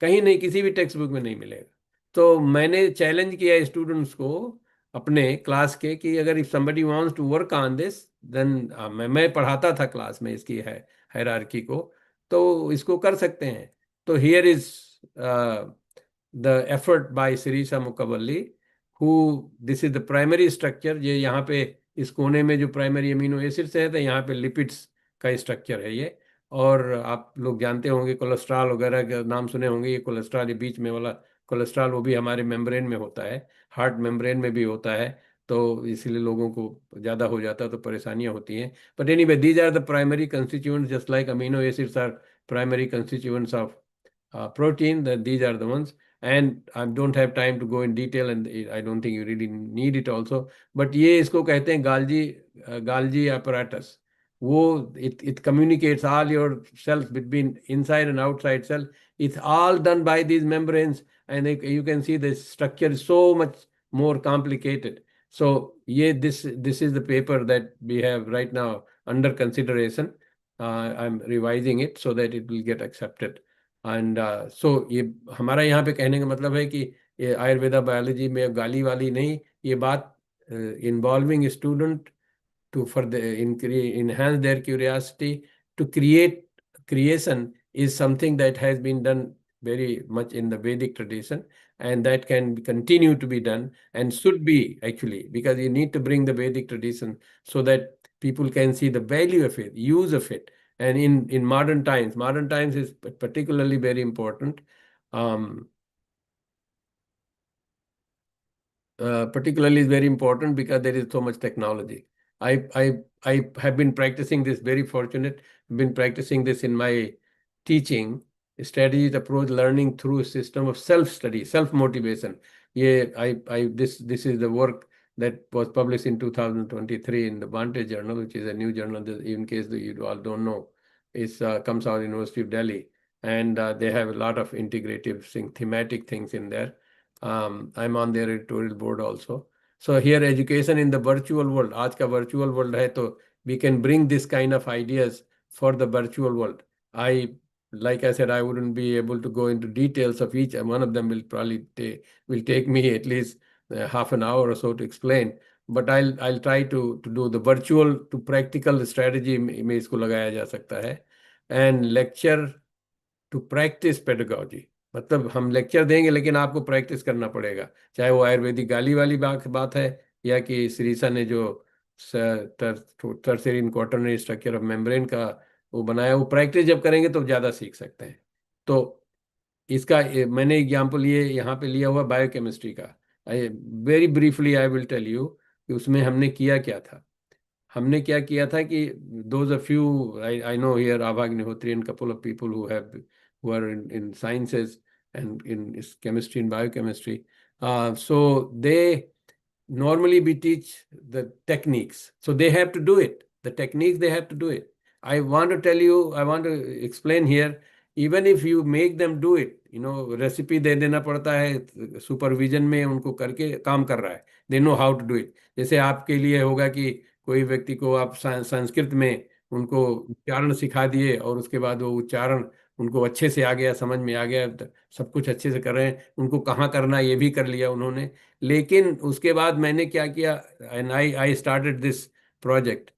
D: कहीं नहीं, किसी भी टेक्स्ट बुक में नहीं मिलेगा। तो मैंने चैलेंज किया स्टूडेंट्स को अपने क्लास के कि अगर if somebody wants to work on this then, मैं पढ़ाता था क्लास में इसकी है हायरार्की को, तो इसको कर सकते हैं। तो here is the effort by सिरीसा मुकबली, who this is the primary structure. ये यहाँ पे इस कोने में जो प्राइमरी अमीनो एसिड्स है, तो यहाँ पे लिपिड्स का स्ट्रक्चर है ये। और आप लोग जानते होंगे कोलेस्ट्रॉल वगैरह का नाम सुने होंगे। ये कोलेस्ट्रॉल, ये बीच में वाला कोलेस्ट्रॉल, वो भी हमारे मेम्ब्रेन में होता है, हार्ट मेम्ब्रेन में भी होता है। तो इसलिए लोगों को ज़्यादा हो जाता है तो परेशानियां होती हैं। But anyway, these are the primary constituents, just like amino acids are primary constituents of protein, that these are the ones. And I don't have time to go in detail, and I don't think you really need it also. But ये इसको कहते हैं Golgi apparatus. वो it communicates all your cells between inside and outside cell. It's all done by these membranes, and you can see the structure is so much more complicated. So this is the paper that we have right now under consideration. I'm revising it so that it will get accepted. And so ये हमारा यहाँ पे कहने का मतलब है कि ये आयुर्वेदा बायोलॉजी में गाली वाली नहीं, ये बात involving student to for the enhance their curiosity to creation is something that has been done very much in the Vedic tradition, and that can continue to be done and should be actually, because you need to bring the Vedic tradition so that people can see the value of it, use of it. And in modern times is particularly very important. Particularly is very important because there is so much technology. I have been practicing this, very fortunate, been practicing this in my teaching, strategies, approach, learning through a system of self-study, self-motivation. Yeah, this is the work that was published in 2023 in the Bhante Journal, which is a new journal that, in case you all don't know, it comes out of University of Delhi. And they have a lot of integrative thematic things in there. I'm on their editorial board also. So here education in the virtual world, आज का virtual world है, तो we can bring this kind of ideas for the virtual world. Like I said, I wouldn't be able to go into details of each, and one of them will probably take me at least half an hour or so to explain. But I'll try to do the virtual to practical strategy में इसको लगाया जा सकता है. And lecture to practice pedagogy. मतलब हम lecture देंगे लेकिन आपको प्रैक्टिस करना पड़ेगा, चाहे वो आयुर्वेदिक गाली वाली बात है, या कि श्रीसा ने जो tertiary quaternary structure of membrane का वो बनाया, वो प्रैक्टिस जब करेंगे तो ज़्यादा सीख सकते हैं. तो इसका मैंने एग्जाम्पल ये यहाँ पे लिया हुआ बायोकेमिस्ट्री का. Very briefly I will tell you कि उसमें हमने किया क्या था. हमने क्या किया था कि those a few, I know here Abha Agnihotri and couple of people who are in sciences and in chemistry and biochemistry. So they normally we teach the techniques. So they have to do it. The techniques, they have to do it. I want to explain here, even if you make them do it, recipe दे देना पड़ता है, supervision में उनको करके काम कर रहा है, they know how to do it. जैसे आपके लिए होगा कि कोई व्यक्ति को आप संस्कृत में उनको उच्चारण सिखा दिए और उसके बाद वो उच्चारण उनको अच्छे से आ गया, समझ में आ गया, सब कुछ अच्छे से कर रहे हैं, उनको कहाँ करना ये भी कर लिया उन्होंने. लेकिन उसके बाद मैंने क्या किया, and I started this project.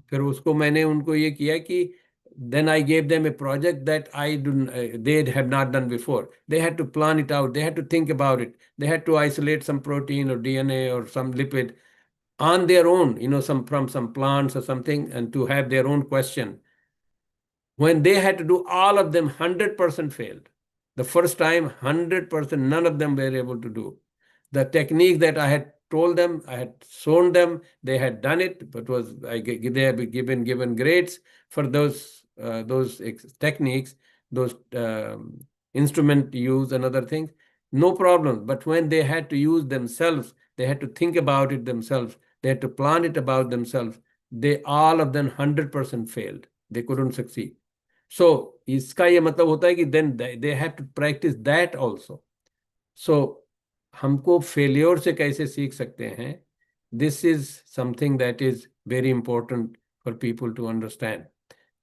D: फिर उसको मैंने उनको ये किया कि then I gave them a project that they had not done before. They had to plan it out. They had to think about it. They had to isolate some protein or DNA or some lipid on their own, from some plants or something, and to have their own question. When they had to do all of them, 100% failed. The first time, 100%, none of them were able to do. The technique that I had told them, I had shown them, they had done it, but they had been given grades for those techniques, those instrument use and other things, no problem. But when they had to use themselves, they had to think about it themselves, they had to plan it about themselves, all of them 100% failed. They couldn't succeed. So इसका ये मतलब होता है कि then they have to practice that also. So हमको failure से कैसे सीख सकते हैं, this is something that is very important for people to understand.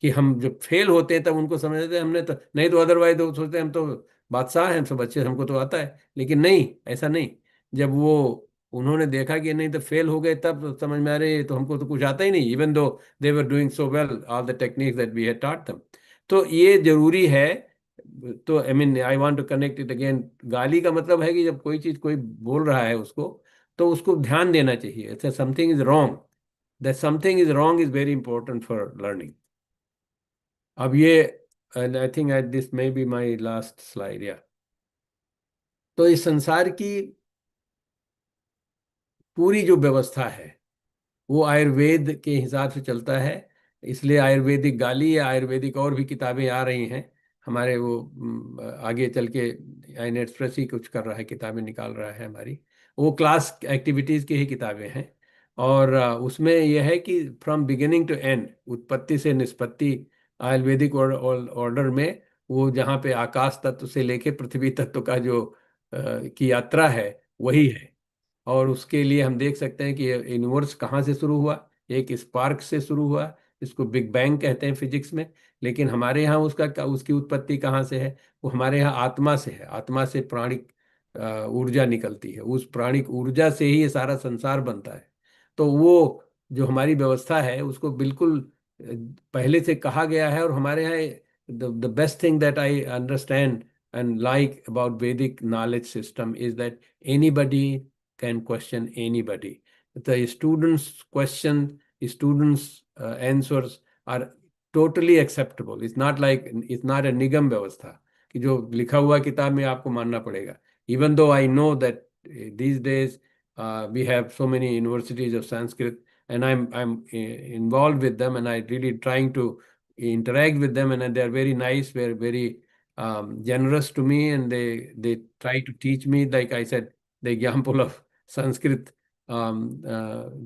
D: कि हम जब फेल होते हैं तब उनको समझते हैं हमने तो नहीं, तो अदरवाइज तो सोचते हैं हम तो बादशाह हैं, सब अच्छे, हमको तो आता है. लेकिन नहीं, ऐसा नहीं. जब वो उन्होंने देखा कि नहीं तो फेल हो गए, तब तो समझ में आ रही है तो हमको तो कुछ आता ही नहीं, even though they were doing so well all the techniques that we had taught them. तो ये जरूरी है. तो I mean I want to connect it again. गाली का मतलब है कि जब कोई चीज कोई बोल रहा है उसको, तो उसको ध्यान देना चाहिए. Something is wrong, that something is wrong is very important for learning. अब ये, and I think this may be my last slide. या तो इस संसार की पूरी जो व्यवस्था है वो आयुर्वेद के हिसाब से चलता है. इसलिए आयुर्वेदिक गाली या आयुर्वेदिक और भी किताबें आ रही हैं हमारे. वो आगे चल के आईएन एक्सप्रेस ही कुछ कर रहा है, किताबें निकाल रहा है हमारी. वो क्लास एक्टिविटीज़ की ही किताबें हैं. और उसमें यह है कि फ्रॉम बिगिनिंग टू एंड, उत्पत्ति से निष्पत्ति, आयुर्वेदिक ऑर्डर में वो जहाँ पे आकाश तत्व से लेके पृथ्वी तत्व का जो की यात्रा है वही है. और उसके लिए हम देख सकते हैं कि यूनिवर्स कहाँ से शुरू हुआ. एक स्पार्क से शुरू हुआ, इसको बिग बैंग कहते हैं फिजिक्स में. लेकिन हमारे यहाँ उसकी उत्पत्ति कहाँ से है, वो हमारे यहाँ आत्मा से है. आत्मा से प्राणिक ऊर्जा निकलती है, उस प्राणिक ऊर्जा से ही ये सारा संसार बनता है. तो वो जो हमारी व्यवस्था है उसको बिल्कुल पहले से कहा गया है. और हमारे यहाँ the best thing that I understand and like about Vedic knowledge system is that anybody can question anybody. The students' question, students' answers are totally acceptable. It's not a निगम व्यवस्था कि जो लिखा हुआ किताब में आपको मानना पड़ेगा. Even though I know that these days we have so many universities of Sanskrit, and I'm involved with them, and I really trying to interact with them, and they're very nice, they're very generous to me, and they try to teach me. Like I said, the example of Sanskrit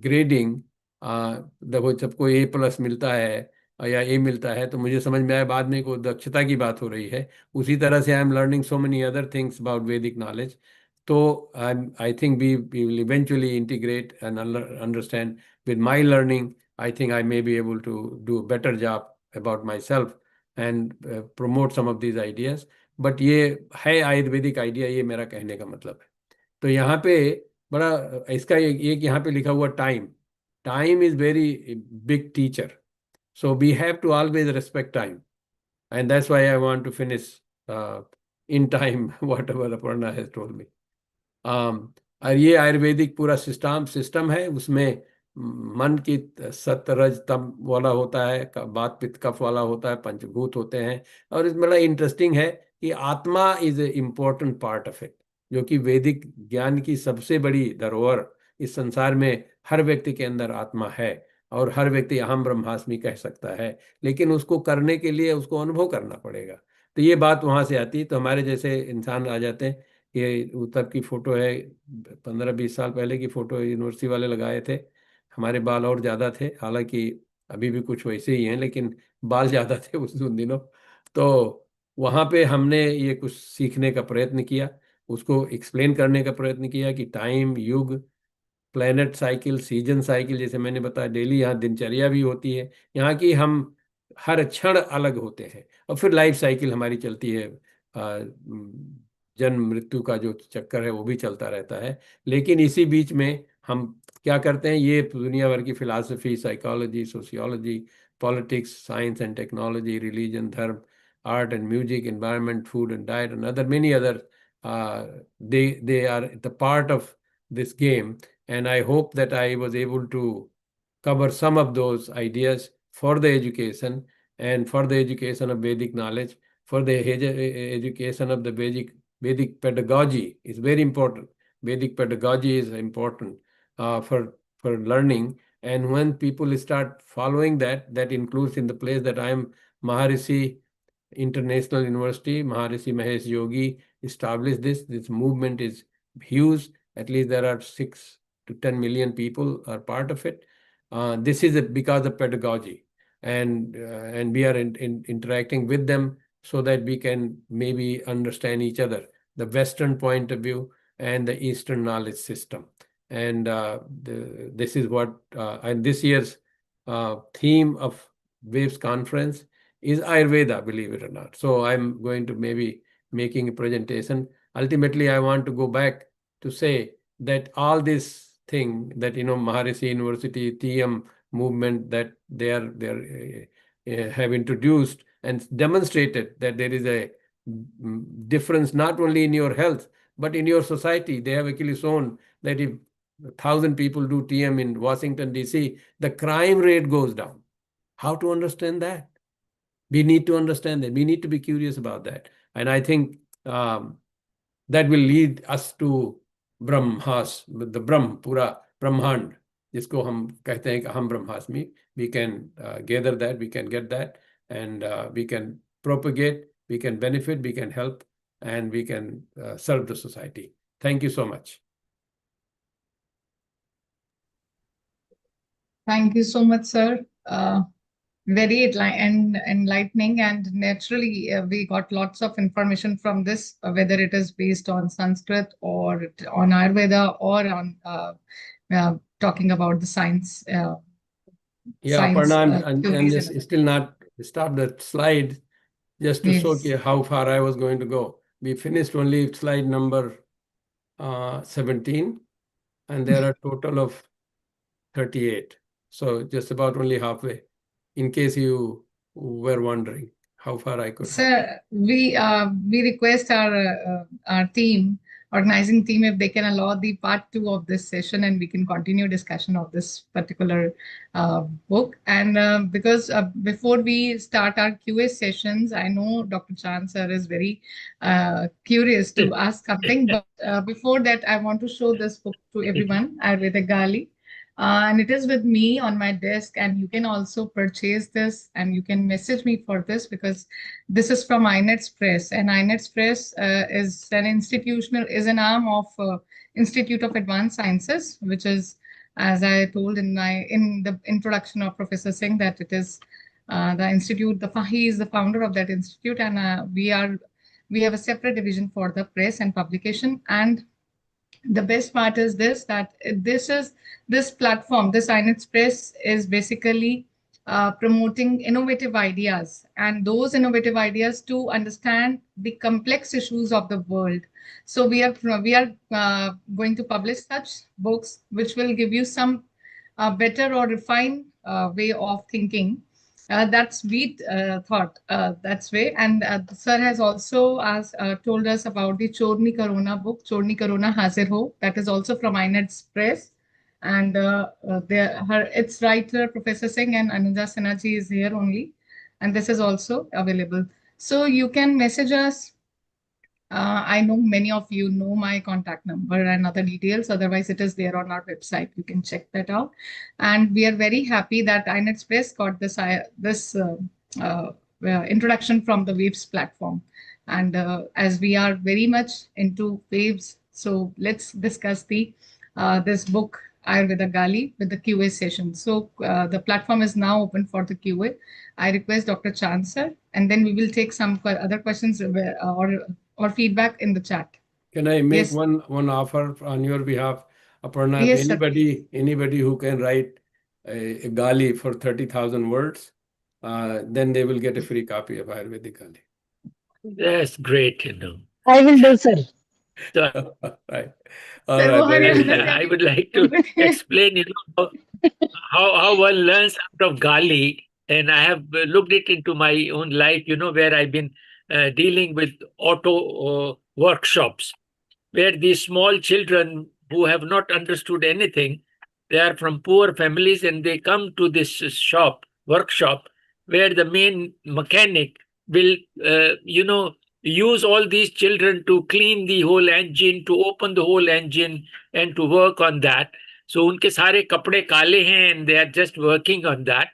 D: grading, वो सबको A+ मिलता है या A मिलता है, तो मुझे समझ में आया बाद में कोई दक्षता की बात हो रही है. उसी तरह से I am learning so many other things about वैदिक नॉलेज. तो I think we will eventually integrate and understand. With my learning, I think I may be able to do a better job about myself and promote some of these ideas. But ये है Ayurvedic idea, ये मेरा कहने का मतलब है. तो यहाँ पे बड़ा इसका एक यहाँ पे लिखा हुआ time is very big teacher. So we have to always respect time. And that's why I want to finish in time, whatever Aparna has told me. और ये आयुर्वेदिक पूरा सिस्टम है. उसमें मन की सत्व रज तम वाला होता है, बात पित्त कफ वाला होता है, पंचभूत होते हैं. और इसमें बड़ा इंटरेस्टिंग है कि आत्मा is a important part of it, जो कि वैदिक ज्ञान की सबसे बड़ी धरोहर. इस संसार में हर व्यक्ति के अंदर आत्मा है, और हर व्यक्ति अहम ब्रह्मास्मि कह सकता है, लेकिन उसको करने के लिए उसको अनुभव करना पड़ेगा. तो ये बात वहाँ से आती है. तो हमारे जैसे इंसान आ जाते हैं. ये उत्तर की फोटो है, 15-20 साल पहले की फोटो, यूनिवर्सिटी वाले लगाए थे. हमारे बाल और ज़्यादा थे, हालांकि अभी भी कुछ वैसे ही हैं, लेकिन बाल ज़्यादा थे उन दिनों. तो वहाँ पे हमने ये कुछ सीखने का प्रयत्न किया, उसको एक्सप्लेन करने का प्रयत्न किया कि टाइम, युग, प्लेनेट साइकिल, सीजन साइकिल, जैसे मैंने बताया, डेली यहाँ दिनचर्या भी होती है यहाँ की. हम हर क्षण अलग होते हैं, और फिर लाइफ साइकिल हमारी चलती है. जन्म मृत्यु का जो चक्कर है वो भी चलता रहता है. लेकिन इसी बीच में हम क्या करते हैं, ये दुनिया भर की philosophy, psychology, sociology, politics, science and technology, religion, धर्म, art and music, environment, food and diet, and other many other, they are the part of this game. And I hope that I was able to cover some of those ideas for the education, and for the education of Vedic knowledge, for the education of the Vedic pedagogy is very important. Vedic pedagogy is important for learning. And when people start following that, that includes in the place that I am, Maharishi International University, Maharishi Mahesh Yogi established this. This movement is huge. At least there are 6 to 10 million people are part of it. This is because of pedagogy, and we are interacting with them so that we can maybe understand each other, the Western point of view and the Eastern knowledge system. And this is what, and this year's theme of Waves Conference is Ayurveda, believe it or not. So I'm going to maybe making a presentation. Ultimately, I want to go back to say that all this thing that, Maharishi University, TM movement, that they have introduced and demonstrated that there is a difference not only in your health, but in your society. They have actually shown that if 1,000 people do TM in Washington, D.C., the crime rate goes down. How to understand that? We need to understand that. We need to be curious about that. And I think that will lead us to Brahmas, the Pura Brahmand, जिसको हम कहते हैं कि हम ब्रह्मास्मि. We can gather that, we can get that, and we can propagate, we can benefit, we can help, and we can serve the society. Thank you so much.
C: Thank you so much, sir. Very enlightening, and naturally we got lots of information from this, whether it is based on Sanskrit or on Ayurveda or on talking about the science.
D: Yeah,
C: science,
D: Aparna, and
C: theories
D: this still not stop the slide just to show you how far I was going to go. We finished only slide number 17, and there are total of 38. So just about only halfway, in case you were wondering how far I could help.
C: Sir, we request our team, organizing team, if they can allow the part two of this session, and we can continue discussion of this particular book. And because before we start our QA sessions, I know Dr. Chand sir is very curious to ask something, but before that, I want to show this book to everyone, Ayurveda Gālī. And it is with me on my desk, and you can also purchase this, and you can message me for this, because this is from INETS Press, and INETS Press is an arm of Institute of Advanced Sciences, which is, as I told in the introduction of Professor Singh, that it is the institute. He is the founder of that institute, and we have a separate division for the press and publication. And the best part is this, that this platform, this INETS Press, is basically promoting innovative ideas, and those innovative ideas to understand the complex issues of the world. So we are going to publish such books which will give you some better or refined way of thinking. That's we thought that's way. And sir has also told us about the Chorni Corona book, Chorni Corona Hazir Ho. That is also from INETS Press. And its writer, Professor Singh and Anuja Sinha ji, is here only. And this is also available. So you can message us. I know many of you know my contact number and other details. Otherwise, it is there on our website. You can check that out. And we are very happy that INETS Press got this introduction from the Waves platform. And as we are very much into waves, so let's discuss this book, Ayurveda Gālī, with the QA session. So the platform is now open for the QA. I request Dr. Chand sir, and then we will take some other questions or feedback in the chat.
D: Can I make
C: Yes.
D: one offer on your behalf, Aparna?
C: Yes, sir.
D: Anybody who can write a Gali for 30,000 words, then they will get a free copy of Ayurvedic Gālī.
E: That's great,
F: I will do, sir.
E: So,
D: Right.
C: Sir,
D: All right.
C: Mohan,
D: very
C: you
D: good.
E: I would like to explain, how one learns out of Gali, and I have looked it into my own life, where I've been dealing with auto workshops, where these small children who have not understood anything, they are from poor families, and they come to this workshop, where the main mechanic will, use all these children to clean the whole engine, to open the whole engine, and to work on that. So unke sare kapde kale hain, and they are just working on that.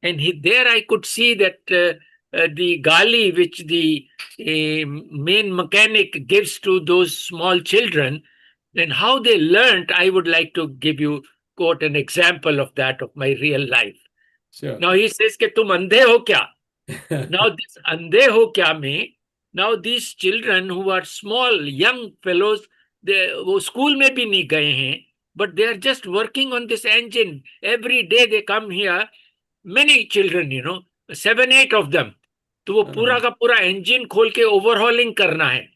E: And there I could see that the gali which the main mechanic gives to those small children, and how they learned, I would like to give you, quote, an example of that of my real life.
D: Sure.
E: Now he says, "Ke tum andhe ho kya?" Now this andhe ho kya mein, now these children who are small, young fellows, wo school mein bhi nahi gaye hain, but they are just working on this engine. Every day they come here, many children, 7, 8 of them. तो वो पूरा का पूरा engine खोल के overhauling करना है.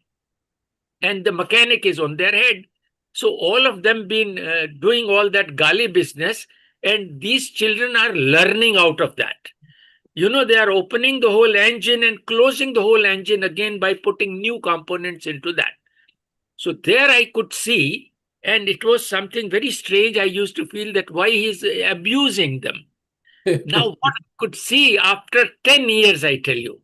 E: And the mechanic is on their head. So all of them been doing all that gali business, and these children are learning out of that. They are opening the whole engine and closing the whole engine again by putting new components into that. So there I could see, and it was something very strange. I used to feel that why he's abusing them. Now what I could see after 10 years, I tell you,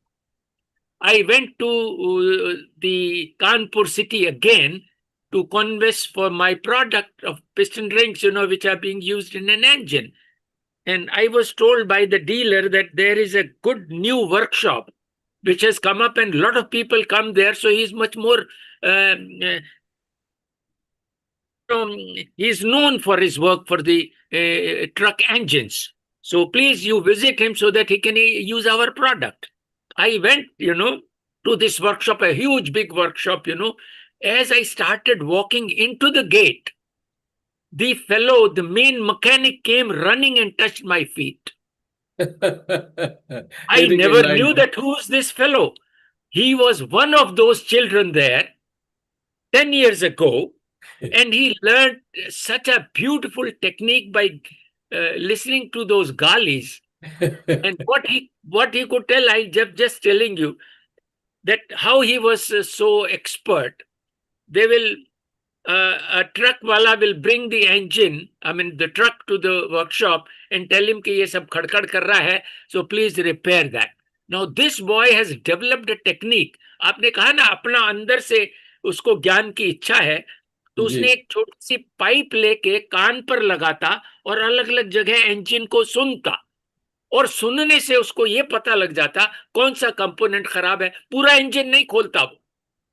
E: I went to the Kanpur city again to converse for my product of piston rings, which are being used in an engine. And I was told by the dealer that there is a good new workshop which has come up, and a lot of people come there. So he's much more, he's known for his work for the truck engines. So please, you visit him so that he can use our product. I went, to this workshop, a huge, big workshop, As I started walking into the gate, the fellow, the main mechanic, came running and touched my feet. I never knew that who's this fellow. He was one of those children there 10 years ago, and he learned such a beautiful technique by listening to those galis. And what he could tell, I just telling you that how he was so expert. They will a truck wala will bring the engine, I mean the truck, to the workshop and tell him कि ये सब खड़खड़ कर रहा है, so please repair that. Now this boy has developed a technique. आपने कहा ना अपना अंदर से उसको ज्ञान की इच्छा है, तो
D: जी
E: उसने एक छोटी सी पाइप लेके कान पर लगाता और अलग अलग जगह इंजन को सुनता, और सुनने से उसको ये पता लग जाता कौन सा कंपोनेंट खराब है. पूरा इंजन नहीं खोलता वो,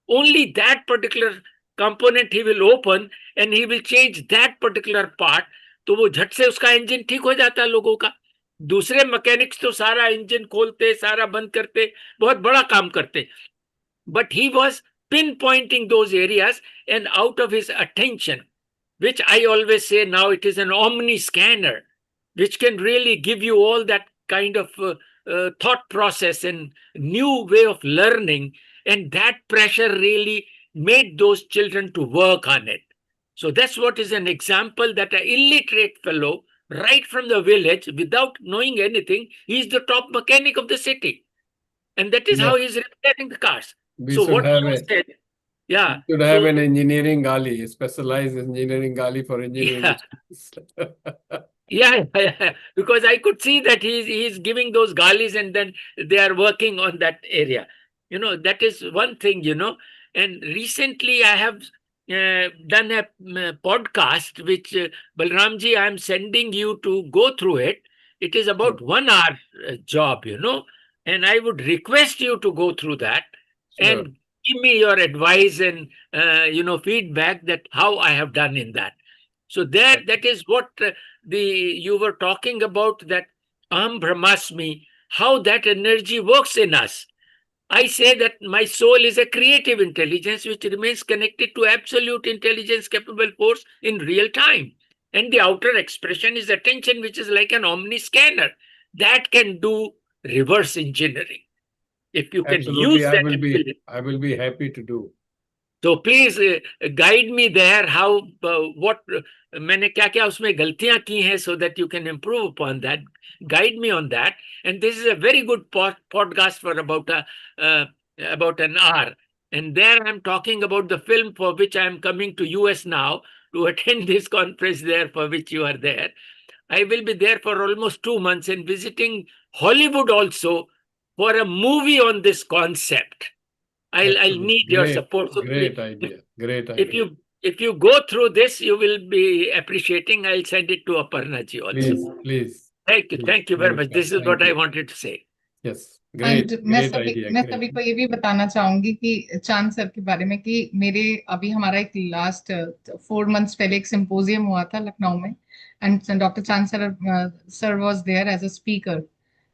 E: only that particular component he will open and he will change that particular part. तो वो झट से उसका इंजन ठीक हो जाता है लोगों का. दूसरे मैकेनिक्स तो सारा इंजन खोलते, सारा बंद करते, बहुत बड़ा काम करते, but he was pinpointing those areas, and out of his attention, which I always say now it is an omni scanner, which can really give you all that kind of thought process and new way of learning. And that pressure really made those children to work on it. So that's what is an example, that an illiterate fellow, right from the village, without knowing anything, he's the top mechanic of the city. And that is
D: Yeah.
E: how he's repairing the cars.
D: We
E: So
D: should
E: what
D: have
E: you
D: a
E: said, yeah.
D: should have
E: So
D: an engineering Gali, a specialized engineering Gali for engineering
E: Yeah.
D: schools.
E: Yeah, because I could see that he's giving those galis and then they are working on that area. That is one thing, And recently I have done a podcast, which Balramji, I'm sending you to go through it. It is about 1 hour job, and I would request you to go through that
D: Sure.
E: and give me your advice and, feedback that how I have done in that. So that is what you were talking about, that Aham Brahmasmi, how that energy works in us. I say that my soul is a creative intelligence which remains connected to absolute intelligence capable force in real time. And the outer expression is attention, which is like an omni scanner that can do reverse engineering. If you can
D: Absolutely,
E: use that ability.
D: I will be happy to do.
E: So please guide me there, how what मैंने क्या क्या उसमें गलतियां की हैं, so that you can improve upon that. Guide me on that. And this is a very good podcast for about an hour. And there I'm talking about the film for which I'm coming to US now to attend this conference there, for which you are there. I will be there for almost 2 months and visiting Hollywood also for a movie on this concept. I'll
D: Absolutely.
E: need your
D: Great,
E: support. So
D: great idea. Great
E: if
D: idea.
E: if you go through this, you will be appreciating. I'll send it to Aparna ji also.
D: Please.
E: Thank you.
D: please,
E: Thank you very much.
D: namaskar.
E: This is
D: Thank
E: what I
D: you.
E: wanted to say.
D: Yes,
C: and
D: great,
C: मैं
D: great
C: सभी
D: idea.
C: मैं
D: Great.
C: सभी को ये भी बताना चाहूंगी कि चांद सर के बारे में, कि मेरे अभी हमारा एक लास्ट 4 मंथ्स पहले एक सिंपोजियम हुआ था लखनऊ में, and doctor Chand sir was there as a speaker,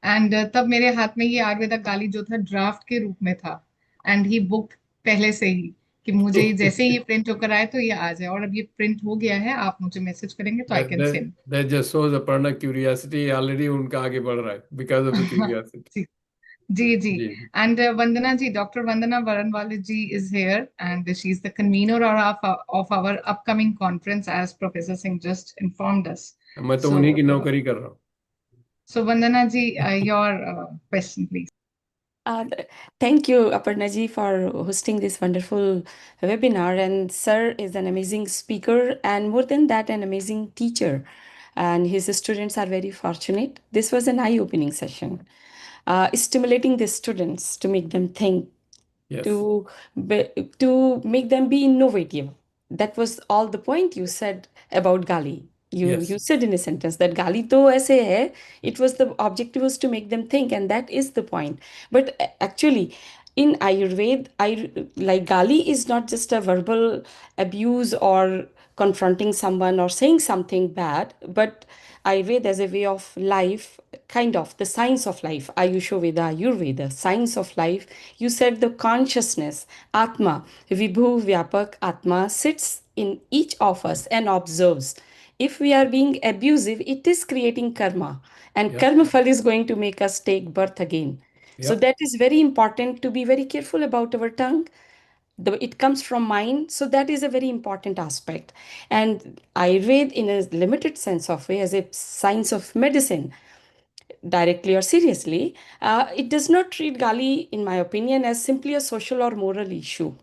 C: एंड तब मेरे हाथ में ये आयुर्वेदा गाली जो था ड्राफ्ट के रूप में था, एंड ही बुक पहले से ही कि मुझे जैसे ही ये प्रिंट होकर आए तो ये आ जाए, और अब ये प्रिंट हो गया है, आप मुझे मैसेज करेंगे तो I can send.
D: That just shows Aparna curiosity. Already उनका आगे बढ़ रहा है because of the curiosity.
C: Ji ji.
D: Ji.
C: And Vandana ji, Dr. Vandana Varanwale ji is here, and she is the convener of our upcoming conference, as Professor Singh just informed us.
D: मैं तो उन्हीं की नौकरी कर रहा हूँ.
C: So Vandana ji, your question, please.
F: Thank you, Aparna ji, for hosting this wonderful webinar. And sir is an amazing speaker, and more than that, an amazing teacher. And his students are very fortunate. This was an eye-opening session, stimulating the students to make them think,
D: Yes.
F: to make them be innovative. That was all the point you said about Gali.
D: Yes.
F: You said in a sentence that Gali to aise hai. It was the objective was to make them think, and that is the point. But actually, in Ayurveda, like Gali is not just a verbal abuse or confronting someone or saying something bad, but Ayurveda as a way of life, kind of the science of life, Ayurveda, Ayurveda, science of life. You said the consciousness, Atma, Vibhu Vyapak Atma sits in each of us and observes. If we are being abusive, it is creating karma, and
D: Yeah.
F: karma phal is going to make us take birth again. So
D: Yeah.
F: that is very important to be very careful about our tongue. It comes from mind, so that is a very important aspect. And Ayurveda, in a limited sense of way, as a science of medicine, directly or seriously, it does not treat Gali, in my opinion, as simply a social or moral issue.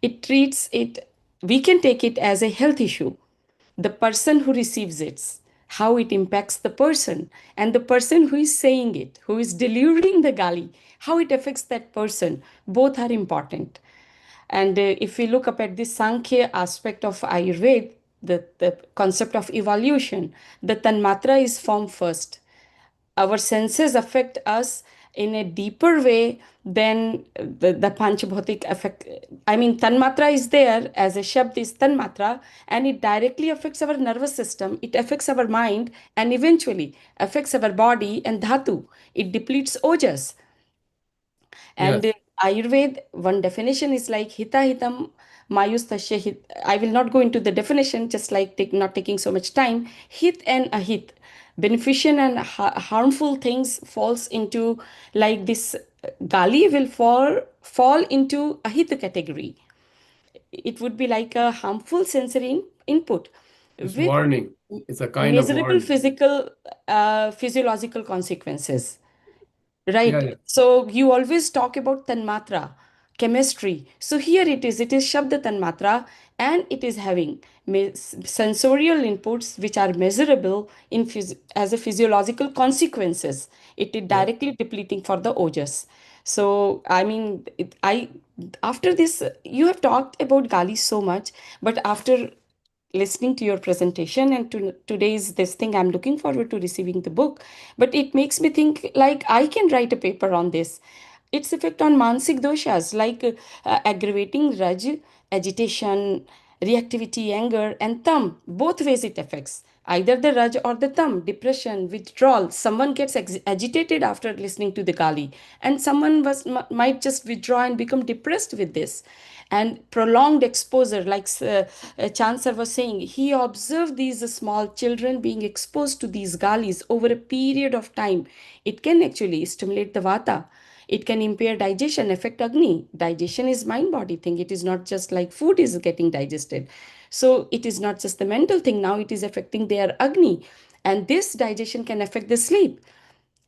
F: It treats it, we can take it as a health issue. The person who receives it, how it impacts the person, and the person who is saying it, who is delivering the Gali, how it affects that person, both are important. And if we look up at the Sankhya aspect of Ayurveda, the concept of evolution, the Tanmatra is formed first. Our senses affect us in a deeper way than the Panchabhotik affect. I mean, Tanmatra is there as a Shabd is Tanmatra, and it directly affects our nervous system, it affects our mind, and eventually affects our body and Dhatu. It depletes Ojas. And
D: Yes.
F: Ayurveda, one definition is like hita hitam mayustasya hit. I will not go into the definition, just like not taking so much time. Hit and ahit, beneficial and harmful things falls into like this. Gali will fall into ahit category. It would be like a harmful sensory input
D: It's
F: with
D: warning. It's a kind of
F: measurable
D: warning.
F: physical physiological consequences.
D: Yeah,
F: Right.
D: yeah.
F: So you always talk about Tanmatra, chemistry. So here it is Shabda Tanmatra, and it is having sensorial inputs which are measurable in as a physiological consequences. It is
D: Yeah.
F: directly depleting for the ojas. So I mean, I after this you have talked about Gali so much, but after listening to your presentation and to today's this thing, I'm looking forward to receiving the book. But it makes me think like I can write a paper on this, its effect on mansik doshas like aggravating raj, agitation, reactivity, anger, and tam. Both ways it affects either the raj or the tam. Depression, withdrawal, someone gets agitated after listening to the Kali, and someone might just withdraw and become depressed with this. And prolonged exposure, like Chansar was saying, he observed these small children being exposed to these galis over a period of time. It can actually stimulate the vata. It can impair digestion, affect agni. Digestion is mind body thing. It is not just like food is getting digested. So it is not just the mental thing. Now it is affecting their agni. And this digestion can affect the sleep.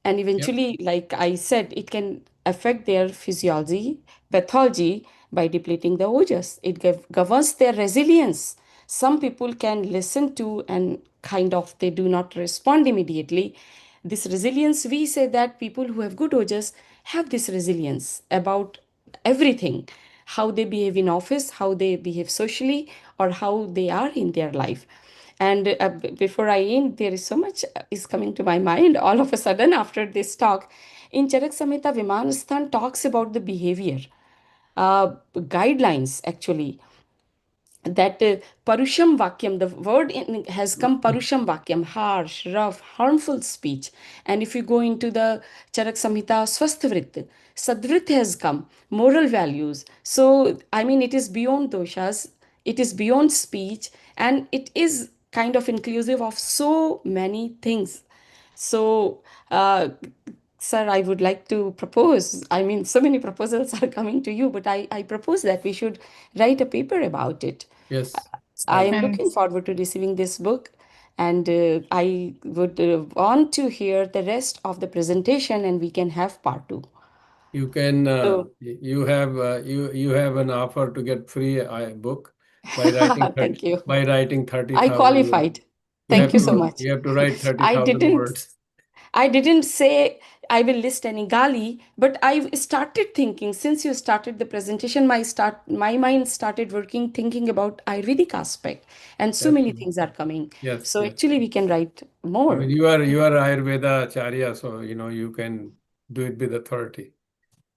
F: And
D: Yep.
F: eventually, like I said, it can affect their physiology, pathology by depleting the ojas. It governs their resilience. Some people can listen to and kind of they do not respond immediately. This resilience, we say that people who have good ojas have this resilience about everything, how they behave in office, how they behave socially, or how they are in their life. And before I end, there is so much is coming to my mind all of a sudden after this talk. In Charak Samhita, Vimanasthan talks about the behavior guidelines actually, that Parusham Vakyam, the word has come Parusham Vakyam, harsh, rough, harmful speech. And if you go into the Charak Samhita, Swasthvrit, Sadvrit has come, moral values. So, I mean, it is beyond doshas, it is beyond speech, and it is kind of inclusive of so many things. So, sir, I would like to propose. I mean, so many proposals are coming to you, but I propose that we should write a paper about it.
D: Yes.
F: I am
C: And
F: looking forward to receiving this book, and I would want to hear the rest of the presentation, and we can have part two.
D: You can
F: So,
D: you have an offer to get free book by writing
F: thank you.
D: by writing
F: I
D: 30,000 words.
F: qualified. Thank you so much.
D: You have to write
F: I
D: 30,000
F: didn't
D: words.
F: I didn't say I will list any Gali, but I started thinking since you started the presentation, my mind started working thinking about Ayurvedic aspect, and so
D: That's
F: many things are coming.
D: yes,
F: So
D: yes.
F: actually, we can write
D: I mean,
F: more.
D: you are Ayurveda Acharya, so you can do it with authority.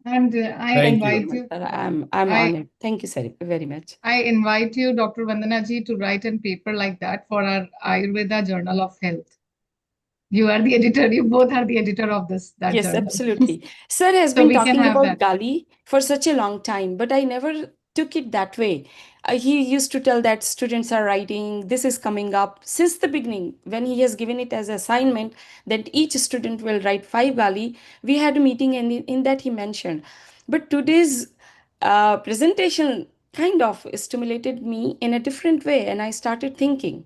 C: I
D: Thank
F: Thank you so
C: invite
D: you.
F: much,
C: you.
F: sir. I'm
C: I
F: honored. Thank you, sir, very much.
C: I invite you, Dr. Vandana ji, to write a paper like that for our Ayurveda Journal of Health. You are the editor. You both are the editor of that
F: Yes,
C: journal.
F: absolutely. Sir has
C: So
F: been
C: we can
F: talking
C: have
F: about
C: that.
F: Gali for such a long time, but I never took it that way. He used to tell that students are writing, this is coming up since the beginning. When he has given it as assignment that each student will write 5 Gali, we had a meeting and in that he mentioned. But today's presentation kind of stimulated me in a different way, and I started thinking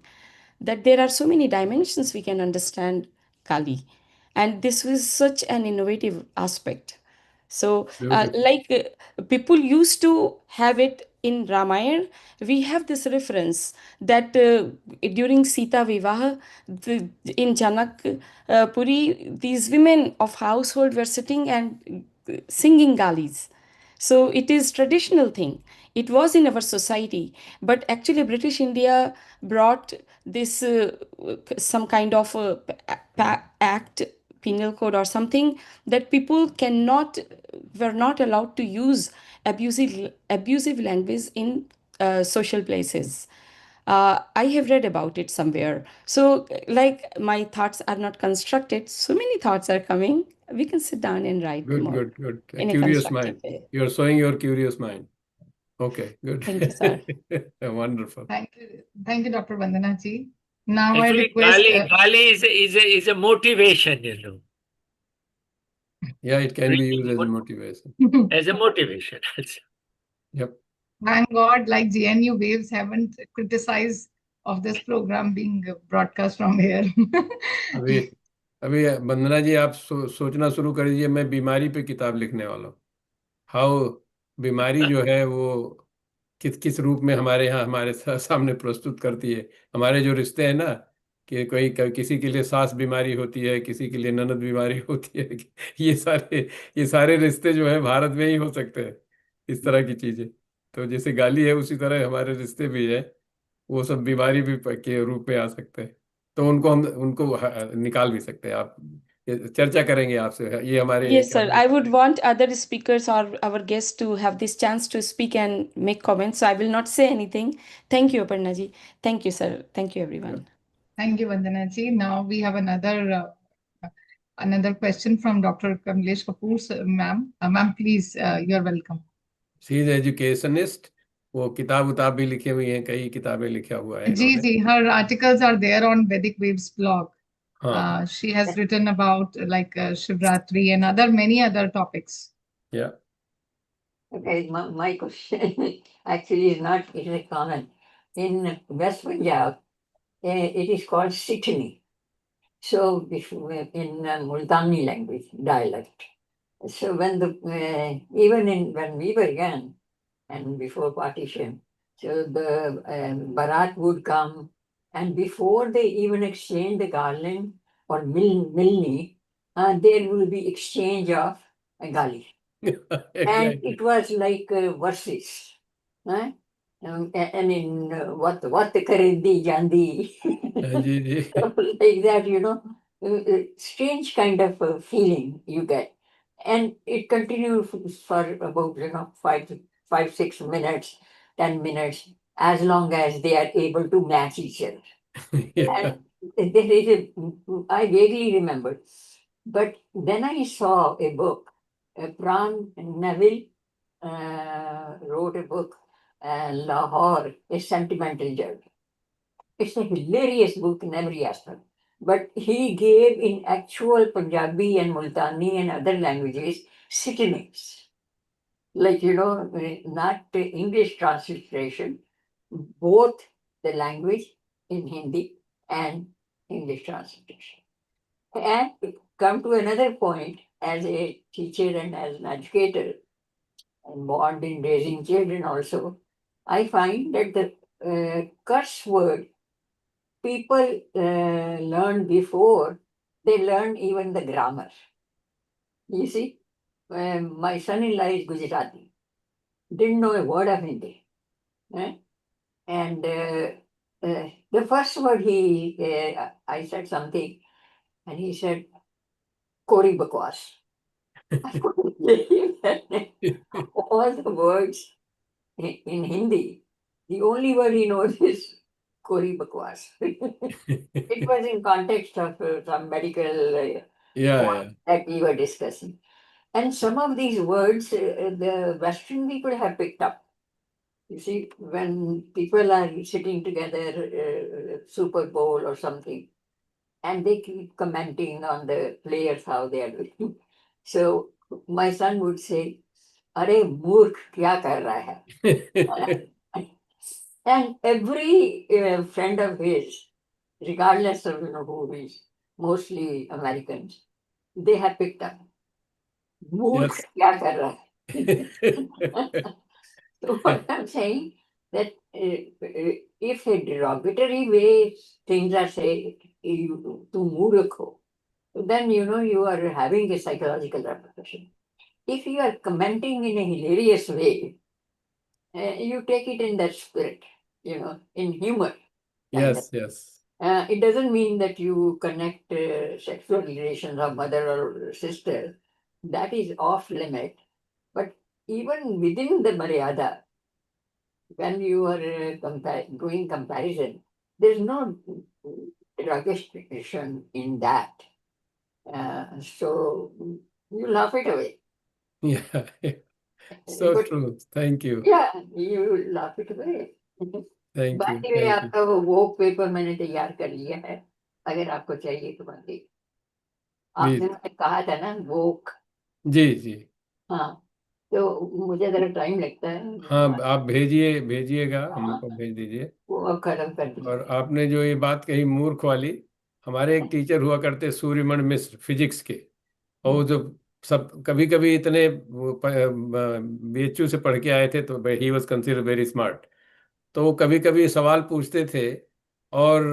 F: that there are so many dimensions we can understand Kali. And this was such an innovative aspect. So,
D: Beautiful.
F: people used to have it in Ramayana. We have this reference that during Sita Vivaha, in Janak Puri, these women of household were sitting and singing galis. So it is traditional thing. It was in our society, but actually British India brought this some kind of act, penal code or something, that people cannot were not allowed to use abusive language in social places. I have read about it somewhere. So, like, my thoughts are not constructed. So many thoughts are coming. We can sit down and write
D: Good,
F: more
D: good, good. A
F: in a
D: curious
F: constructive
D: mind.
F: way.
D: You're showing your curious mind. Okay, good.
F: Thank you, sir.
D: Wonderful.
C: Thank you, Dr. Vandana ji. Now I
E: Actually,
C: request.
E: Gali is a motivation,
D: Yeah, it can be
E: Reading
D: used as a
E: what-
D: motivation.
E: as a motivation.
D: Yep.
C: Thank God, like GNU Waves haven't criticized of this program being broadcast from here.
D: अभी अभी वंदना जी आप सोचना शुरू कर दीजिए, मैं बीमारी पे किताब लिखने वाला हूँ। हाउ बीमारी जो है वो किस किस रूप में हमारे यहाँ हमारे सामने प्रस्तुत करती है। हमारे जो रिश्ते हैं ना, कि किसी के लिए सास बीमारी होती है, किसी के लिए ननद बीमारी होती है, ये सारे रिश्ते जो है भारत में ही हो सकते हैं, इस तरह की चीजें। तो जैसे गाली है उसी तरह हमारे रिश्ते भी है, वो सब बीमारी भी के रूप में आ सकते हैं। तो उनको निकाल भी सकते हैं आप। ये चर्चा करेंगे आपसे, ये हमारे
F: Yes,
D: एक
F: sir. I would want other speakers or our guests to have this chance to speak and make comments. So I will not say anything. Thank you, Aparna ji. Thank you, sir. Thank you, everyone.
C: Thank you, Vandana ji. Now we have another question from Dr. Kamlesh Kapoor, ma'am. Ma'am, please, you're welcome.
D: She is educationist, वो किताब उताब भी लिखी हुई हैं, कई किताबें लिखा हुआ है
C: Ji,
D: इन्होंने।
C: ji, her articles are there on Vedic Waves blog.
D: हाँ,
C: She has written about like Shivratri and many other topics.
D: या
G: Okay, my question actually is not, it is common. In West Punjab, it is called Sitni. So in Multani language, dialect. So when when we were young and before partition, so the Barat would come, and before they even exchange the garland or milni, there will be exchange of gali. And it was like verses. Huh? And in what the karindi jandi,
D: ji ji
G: like that, strange kind of feeling you get. And it continued for about 5, 6 minutes, 10 minutes, as long as they are able to match each other.
D: या
G: And there is I vaguely remember, but then I saw a book. Pran Neville wrote a book, Lahore, A Sentimental Journey. It's a hilarious book in every aspect. But he gave in actual Punjabi and Multani and other languages synonyms. Like, not the English transliteration, both the language in Hindi and English transliteration. And come to another point, as a teacher and as an educator, involved in raising children also, I find that the curse word people learn before they learn even the grammar. You see, my son-in-law is Gujarati, didn't know a word of Hindi. And the first word I said something, and he said, Kori Bakwas. I couldn't believe that. All the words in Hindi, the only word he knows is Kori Bakwas. It was in context of some medical
D: या
G: that we were discussing. And some of these words, the Western people have picked up. You see, when people are sitting together, Super Bowl or something, and they keep commenting on the players, how they are doing. So my son would say, Are Moorkh kya kar raha hai? And every friend of his, regardless of who is, mostly Americans, they have picked up. मूर्ख
D: Yes.
G: क्या कर रहा है? So what I'm saying that if a derogatory way things are said, you to मूर्ख हो, then you are having a psychological repercussion. If you are commenting in a hilarious way, you take it in that spirit, in humor. kind of.
D: Yes, yes.
G: It doesn't mean that you connect sexual relations of mother or sister. That is off limit. But even within the Maryada, when you are doing comparison, there's no derogation in that. So you laugh it away.
D: Yeah. So
G: But
D: true. Thank you.
G: yeah, you laugh it away.
D: Thank you.
G: बाकी में
D: Thank you.
G: आपका वो वोक paper मैंने तैयार कर लिया है, अगर आपको चाहिए तो बाकी आपने
D: Please.
G: कहा था ना वोक,
D: जी, जी।
G: हाँ, तो मुझे जरा टाइम लगता है,
D: हाँ, आप भेजिएगा, हम लोग को भेज दीजिए।
G: वो अब खत्म कर दिया।
D: और आपने जो ये बात कही मूर्ख वाली, हमारे एक टीचर हुआ करते सूर्यमण मिश्र फिजिक्स के, और वो जो सब कभी कभी इतने बीएचयू से पढ़ के आए थे, तो he was consider very smart. तो वो कभी कभी सवाल पूछते थे और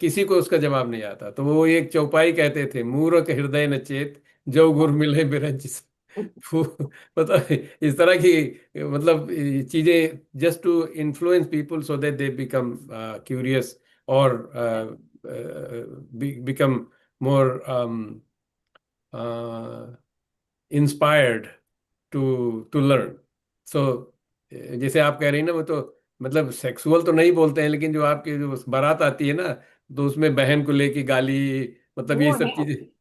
D: किसी को उसका जवाब नहीं आता, तो वो एक चौपाई कहते थे, मूर्ख हृदय न चेत, जो गुर मिले बिरंच। मतलब इस तरह की मतलब चीजें, just to influence people so that they become curious और become more inspired to to learn. So जैसे आप कह रही हैं ना, वो तो मतलब सेक्सुअल तो नहीं बोलते हैं, लेकिन जो आपकी जो बारात आती है ना, तो उसमें बहन को लेके गाली, मतलब ये
G: वो
D: सब
G: नहीं
D: चीजें
G: होती,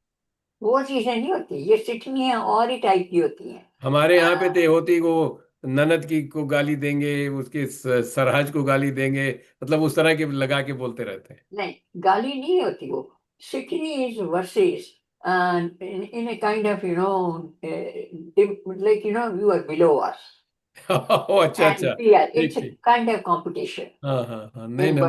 G: वो चीजें नहीं होती, ये सिठनियाँ और ही टाइप की होती हैं।
D: हमारे यहाँ पे तो होती, वो ननद की को गाली देंगे, उसके सरहज को गाली देंगे, मतलब उस तरह के लगा के बोलते रहते
G: नहीं, गाली नहीं होती वो, सिठनी is versus in a kind of like you are below us
D: हैं। ओ, अच्छा
G: and
D: अच्छा।
G: we are,
D: ठीक
G: it's a
D: ठीक।
G: kind of competition
D: हाँ हाँ हाँ, नहीं
G: in
D: नहीं,
G: verses.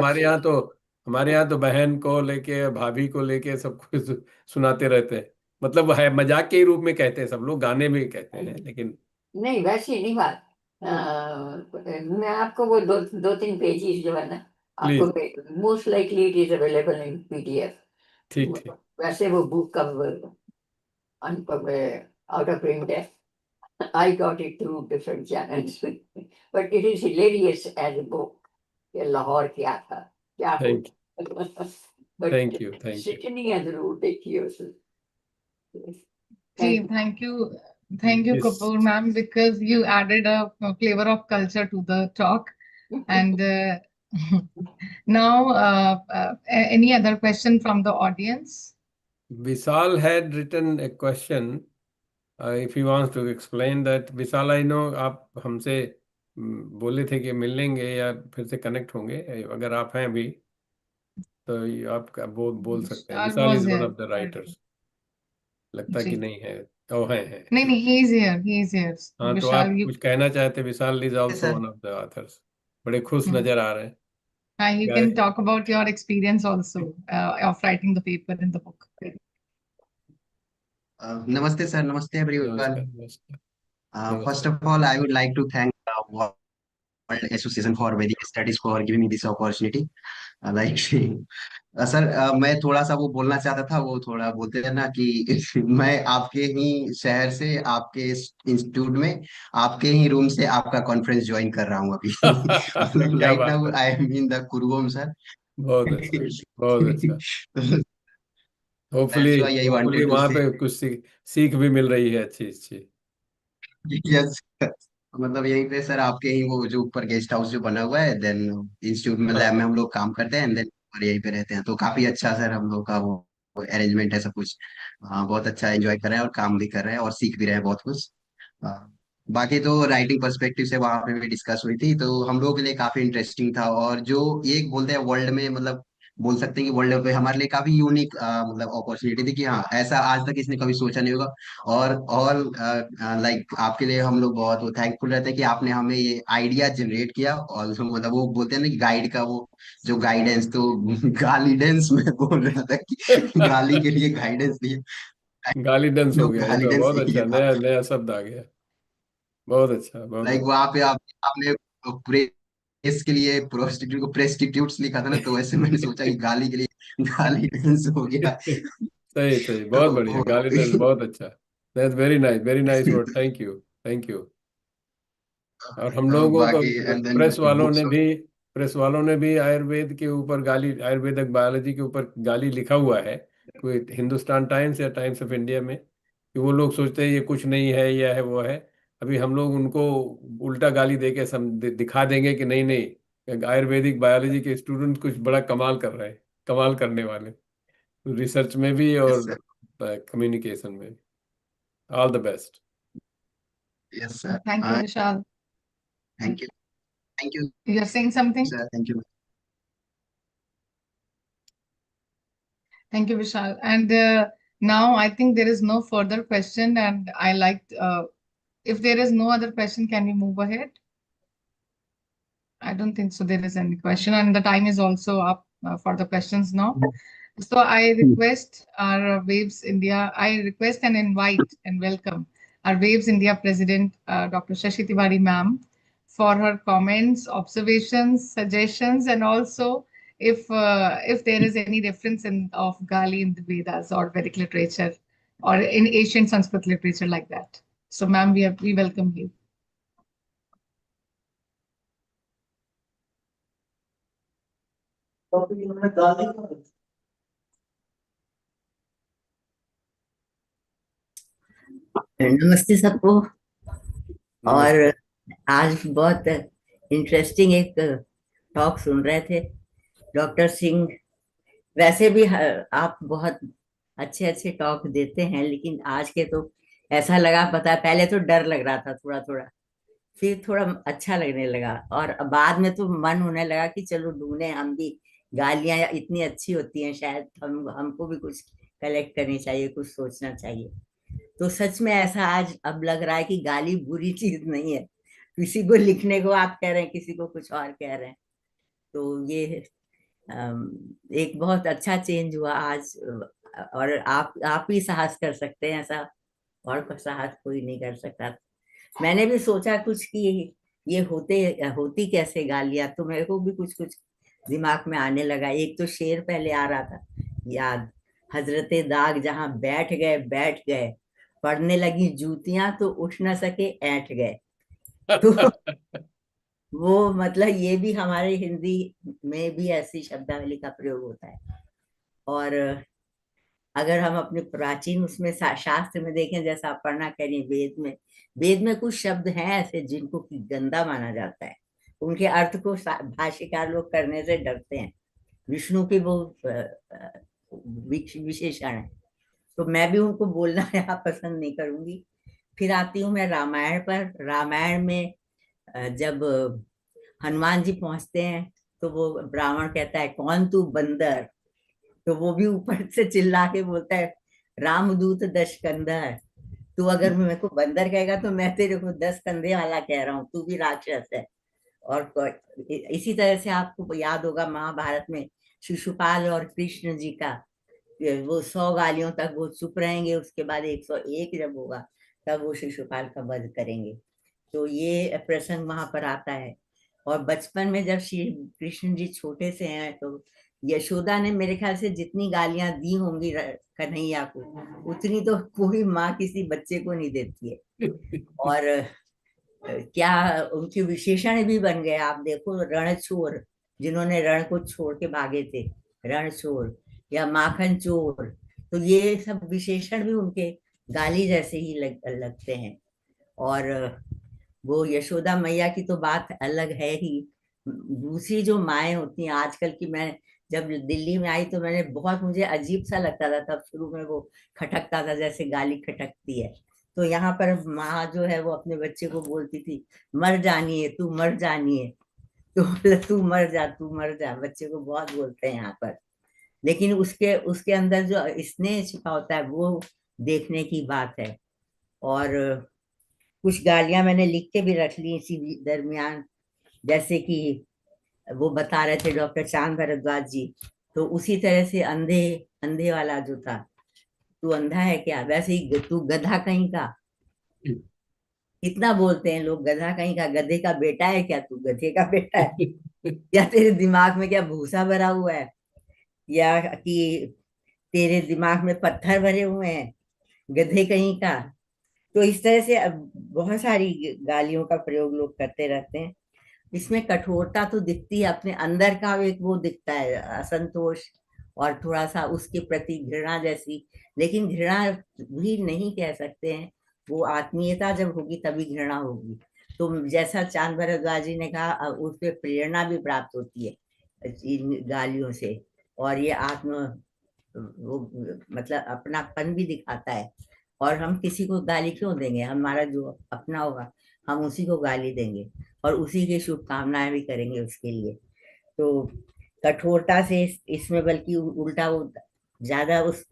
D: हमारे यहाँ तो बहन को लेके, भाभी को लेके सब कुछ सुनाते रहते हैं। मतलब है, मजाक के ही रूप में कहते हैं, सब लोग गाने में कहते हैं, लेकिन
G: नहीं वैसी नहीं बात। मैं आपको वो दो तीन पेजेस जो है ना, आपको
D: please.
G: Most likely it is available in PDF.
D: ठीक ठीक।
G: वैसे वो बुक का आउट ऑफ प्रिंट है, I got it through different channels, but it is hilarious as a book. ये लाहौर क्या था, क्या हो,
D: thank
G: but
D: thank you. Thank you.
G: Sydney है जरूर देखिए उसे।
C: Gee,
G: Thank you.
C: thank you,
D: Yes.
C: Kapoor ma'am, because you added a flavor of culture to the talk. And now, any other question from the audience?
D: Vishal had written a question. If he wants to explain that, Vishal, I know आप हमसे बोले थे कि मिल लेंगे या फिर से connect होंगे, अगर आप हैं अभी तो आप बोल सकते हैं।
C: Vishal
D: Vishal
C: was
D: is one
C: here.
D: Of the writers, लगता कि
C: जी,
D: नहीं है। ओ, हैं।
C: नहीं नहीं, he is here. He is here.
D: हाँ, तो
C: Vishal,
D: आप
C: you.
D: कुछ कहना चाहते हैं? Vishal is
H: Yes,
D: also
H: sir.
D: One of the authors. बड़े खुश
C: Hmm.
D: नजर आ रहे हैं।
C: You
D: क्या
C: can
D: है?
C: talk about your experience also of writing the paper in the book.
H: Namaste, sir. Namaste,
D: नमस्कार
H: everyone.
D: नमस्कार
H: First
D: नमस्कार।
H: of all, I would like to thank World Association for Vedic Studies for giving me this opportunity. Like, sir, मैं थोड़ा सा वो बोलना चाहता था, वो थोड़ा बोलते हैं ना कि मैं आपके ही शहर से, आपके इंस्टीट्यूट में, आपके ही रूम से आपका कॉन्फ्रेंस ज्वाइन कर रहा हूँ अभी। मतलब
D: क्या
H: राइट
D: बात
H: नाउ
D: है।
H: I am in the Gurugram, sir.
D: बहुत अच्छा। बहुत अच्छा। Hopefully
H: that's why I
D: hopefully
H: wanted to
D: वहां
H: से।
D: पे कुछ सीख भी मिल रही है, अच्छी अच्छी।
H: यस, मतलब यहीं पे सर, आपके ही वो जो ऊपर गेस्ट हाउस जो बना हुआ है, देन इंस्टीट्यूट में, लैब में
D: हाँ
H: हम लोग काम करते हैं, देन और यहीं पे रहते हैं, तो काफी अच्छा सर हम लोग का वो अरेंजमेंट है, सब कुछ। बहुत अच्छा एंजॉय कर रहे हैं और काम भी कर रहे हैं और सीख भी रहे हैं बहुत कुछ। बाकी तो राइटिंग पर्सपेक्टिव से वहां पे भी डिस्कस हुई थी, तो हम लोगों के लिए काफी इंटरेस्टिंग था, और जो एक बोलते हैं वर्ल्ड में, मतलब बोल सकते हैं कि वर्ल्ड पे हमारे लिए काफी यूनिक मतलब अपॉर्चुनिटी थी कि हाँ, ऐसा आज तक इसने कभी सोचा नहीं होगा। और ऑल लाइक आपके लिए हम लोग बहुत थैंकफुल रहते हैं कि आपने हमें ये आइडिया जनरेट किया, और मतलब वो बोलते हैं ना कि गाइड का वो जो गाइडेंस, तो गालीडेंस में बोल रहा था कि गाली के लिए गाइडेंस दिए।
D: गाली डेंस हो
H: लोग
D: गया,
H: गाली
D: इनका
H: डेंस
D: बहुत
H: ही
D: अच्छा,
H: है
D: नया नया शब्द आ गया। बहुत अच्छा, बहुत
H: लाइक
D: अच्छा।
H: वहां पे आपने प्रेस के लिए प्रोस्टिट्यूट को प्रेस्टिट्यूट्स लिखा था ना, तो वैसे मैंने सोचा कि गाली के लिए गाली डेंस हो गया।
D: सही सही, बहुत बढ़िया,
H: तो
D: गाली डेंस बहुत अच्छा। That's very nice word, thank you, thank you. और हम लोगों को
H: बाकी एंड देन
D: प्रेस
H: बुक्स।
D: वालों ने भी आयुर्वेद के ऊपर गाली, आयुर्वेदिक बायोलॉजी के ऊपर गाली लिखा हुआ है, कोई हिंदुस्तान टाइम्स या टाइम्स ऑफ इंडिया में, कि वो लोग सोचते हैं ये कुछ नहीं है, यह है वो है। अभी हम लोग उनको उल्टा गाली दे के दिखा देंगे कि नहीं नहीं, आयुर्वेदिक बायोलॉजी के स्टूडेंट कुछ बड़ा कमाल कर रहे हैं, कमाल करने वाले, रिसर्च में भी
H: यस
D: और
H: सर,
D: कम्युनिकेशन में। All the best.
H: Yes sir,
C: Thank you, Vishal.
H: Thank you, thank you
C: You're saying something?
H: Sir, thank you.
C: Thank you, Vishal. And now I think there is no further question, and I liked. If there is no other question, can we move ahead? I don't think so. There is any question, and the time is also up for the questions now. So I request our Waves India. I request and invite and welcome our Waves India President, Dr. Shashi Tiwari ma'am, for her comments, observations, suggestions, and also if there is any reference of Gali in the Vedas or Vedic literature or in ancient Sanskrit literature like that. So, ma'am, we welcome you.
I: नमस्ते सबको। और
D: नमस्ते।
I: आज बहुत interesting एक talk सुन रहे थे doctor Singh. वैसे भी आप बहुत अच्छे अच्छे टॉक देते हैं, लेकिन आज के तो ऐसा लगा, पता है पहले तो डर लग रहा था थोड़ा थोड़ा, फिर थोड़ा अच्छा लगने लगा, और बाद में तो मन होने लगा कि चलो ढूंढे हम भी। गालियां इतनी अच्छी होती हैं, शायद हमको भी कुछ कलेक्ट करनी चाहिए, कुछ सोचना चाहिए। तो सच में ऐसा आज अब लग रहा है कि गाली बुरी चीज नहीं है। किसी को लिखने को आप कह रहे हैं, किसी को कुछ और कह रहे हैं, तो ये एक बहुत अच्छा चेंज हुआ आज। और आप ही साहस कर सकते हैं ऐसा, और का साहस कोई नहीं कर सकता। मैंने भी सोचा कुछ कि ये होती कैसे गालियां, तो मेरे को भी कुछ कुछ दिमाग में आने लगा। एक तो शेर पहले आ रहा था याद, हजरते दाग जहां बैठ गए, पड़ने लगी जूतियां तो उठ न सके ऐंठ गए। तो वो मतलब ये भी हमारे हिंदी में भी ऐसी शब्दावली का प्रयोग होता है। और अगर हम अपने प्राचीन उसमें शास्त्र में देखें, जैसा आप पढ़ना कह रही हैं, वेद में कुछ शब्द हैं ऐसे जिनको कि गंदा माना जाता है। उनके अर्थ को भाष्यकार लोग करने से डरते हैं। विष्णु के वो विशेषण है, तो मैं भी उनको बोलना यहाँ पसंद नहीं करूंगी। फिर आती हूँ मैं रामायण पर। रामायण में जब हनुमान जी पहुंचते हैं, तो वो ब्राह्मण कहता है कौन तू बंदर, तो वो भी ऊपर से चिल्ला के बोलता है रामदूत 10 कंधर। तू अगर मेरे को बंदर कहेगा तो मैं तेरे को 10 कंधे वाला कह रहा हूँ, तू भी राक्षस है। और इसी तरह से आपको याद होगा महाभारत में शिशुपाल और कृष्ण जी का, वो 100 गालियों तक वो चुप रहेंगे, उसके बाद 101 जब होगा तब वो शिशुपाल का वध करेंगे। तो ये प्रसंग वहां पर आता है। और बचपन में जब श्री कृष्ण जी छोटे से हैं, तो यशोदा ने मेरे ख्याल से जितनी गालियां दी होंगी कन्हैया को, उतनी तो कोई माँ किसी बच्चे को नहीं देती है। और क्या उनके विशेषण भी बन गए, आप देखो रणछोर, जिन्होंने रण को छोड़ के भागे थे, रणछोर या माखन चोर, तो ये सब विशेषण भी उनके गाली जैसे ही लगते हैं। और वो यशोदा मैया की तो बात अलग है ही। दूसरी जो माएँ होती हैं आजकल की, मैं जब दिल्ली में आई तो मैंने बहुत, मुझे अजीब सा लगता था तब शुरू में, वो खटकता था जैसे गाली खटकती है। तो यहाँ पर माँ जो है वो अपने बच्चे को बोलती थी मर जानिए तू मर जानिए, तो बोला तू मर जा तू मर जा, बच्चे को बहुत बोलते हैं यहाँ पर। लेकिन उसके उसके अंदर जो स्नेह छिपा होता है वो देखने की बात है। और कुछ गालियां मैंने लिख के भी रख ली इसी दरमियान, जैसे कि वो बता रहे थे डॉक्टर चांद भारद्वाज जी, तो उसी तरह से अंधे अंधे वाला जो था, तू अंधा है क्या, वैसे ही तू गधा कहीं का। कितना बोलते हैं लोग, गधा कहीं का, गधे का बेटा है क्या तू, गधे का बेटा है, या तेरे दिमाग में क्या भूसा भरा हुआ है, या कि तेरे दिमाग में पत्थर भरे हुए हैं, गधे कहीं का। तो इस तरह से अब बहुत सारी गालियों का प्रयोग लोग करते रहते हैं। इसमें कठोरता तो दिखती है, अपने अंदर का एक वो दिखता है असंतोष, और थोड़ा सा उसके प्रति घृणा जैसी। लेकिन घृणा भी नहीं कह सकते हैं, वो आत्मीयता जब होगी तभी घृणा होगी। तो जैसा चांद भरद्वाज जी ने कहा, उससे प्रेरणा भी प्राप्त होती है इन गालियों से, और ये आत्म वो मतलब अपनापन भी दिखाता है। और हम किसी को गाली क्यों देंगे, हमारा जो अपना होगा हम उसी को गाली देंगे, और उसी की शुभकामनाएं भी करेंगे उसके लिए। तो कठोरता से इसमें बल्कि उल्टा वो ज्यादा उस,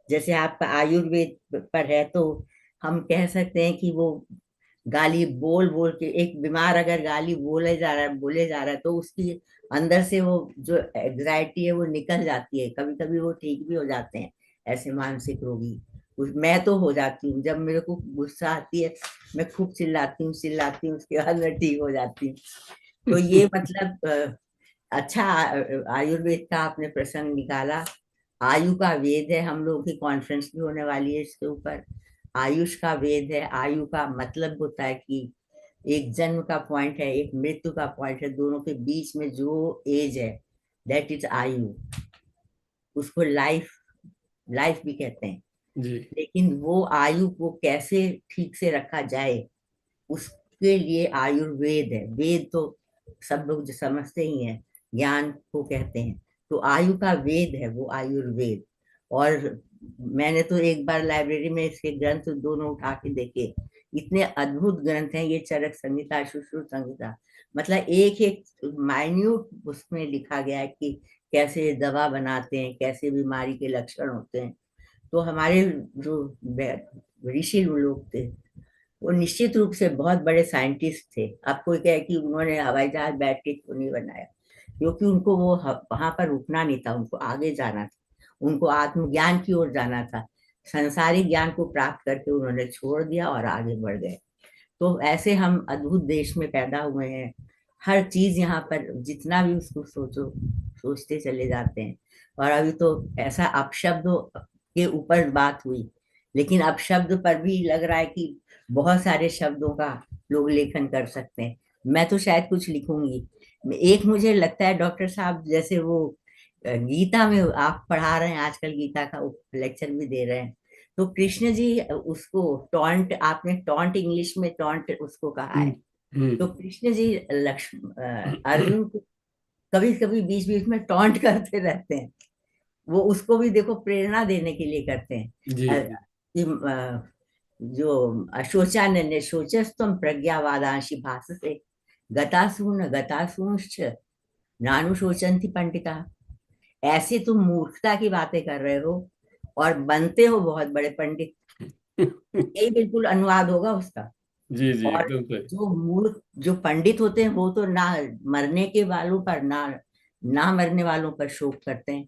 I: जैसे आपका आयुर्वेद पर है, तो हम कह सकते हैं कि वो गाली बोल बोल के, एक बीमार अगर गाली बोले जा रहा है तो उसकी अंदर से वो जो एग्जाइटी है वो निकल जाती है। कभी कभी वो ठीक भी हो जाते हैं ऐसे मानसिक रोगी। मैं तो हो जाती हूँ, जब मेरे को गुस्सा आती है मैं खूब चिल्लाती हूँ, उसके बाद मैं ठीक हो जाती हूँ। तो ये मतलब अच्छा आयुर्वेद का आपने प्रसंग निकाला। आयु का वेद है, हम लोगों की कॉन्फ्रेंस भी होने वाली है इसके ऊपर। आयुष का वेद है, आयु का मतलब होता है कि एक जन्म का पॉइंट है, एक मृत्यु का पॉइंट है, दोनों के बीच में जो एज है दैट इज आयु। उसको लाइफ लाइफ भी कहते हैं।
D: जी
I: लेकिन वो आयु को कैसे ठीक से रखा जाए, उसके लिए आयुर्वेद है। वेद तो सब लोग जो समझते ही हैं, ज्ञान को कहते हैं। तो आयु का वेद है वो आयुर्वेद। और मैंने तो एक बार लाइब्रेरी में इसके ग्रंथ दोनों उठा के देखे, इतने अद्भुत ग्रंथ हैं ये। चरक संहिता, सुश्रुत संहिता, मतलब एक एक माइन्यूट उसमें लिखा गया है कि कैसे दवा बनाते हैं, कैसे बीमारी के लक्षण होते हैं। तो हमारे जो ऋषि लोग थे वो निश्चित रूप से बहुत बड़े साइंटिस्ट थे। आपको क्या है कि उन्होंने हवाई जहाज बैठ के क्यों नहीं बनाया, क्योंकि उनको वो वहां पर रुकना नहीं था, उनको आगे जाना था, उनको आत्मज्ञान की ओर जाना था। संसारिक ज्ञान को प्राप्त करके उन्होंने छोड़ दिया और आगे बढ़ गए। तो ऐसे हम अद्भुत देश में पैदा हुए हैं। हर चीज यहाँ पर जितना भी उसको सोचो, सोचते चले जाते हैं। और अभी तो ऐसा अपशब्दों के ऊपर बात हुई, लेकिन अपशब्द पर भी लग रहा है कि बहुत सारे शब्दों का लोग लेखन कर सकते हैं। मैं तो शायद कुछ लिखूंगी। एक मुझे लगता है डॉक्टर साहब, जैसे वो गीता में आप पढ़ा रहे हैं आजकल, गीता का लेक्चर भी दे रहे हैं, तो कृष्ण जी उसको टॉन्ट, आपने टॉन्ट इंग्लिश में टॉन्ट उसको कहा है। तो कृष्ण जी अर्जुन को कभी कभी बीच बीच में टॉन्ट करते रहते हैं। वो उसको भी देखो प्रेरणा देने के लिए करते हैं।
D: जी
I: कि जो अशोचानन्य शोचस्तम प्रज्ञावादांशी भासते गतासून गतासूंश्च नानुशोचन्ति पंडिता। ऐसे तुम मूर्खता की बातें कर रहे हो और बनते हो बहुत बड़े पंडित। यही बिल्कुल अनुवाद होगा उसका।
D: जी जी
I: और
D: एकदम सही।
I: जो मूर्ख, जो पंडित होते हैं वो तो ना मरने के वालों पर, ना मरने वालों पर शोक करते हैं।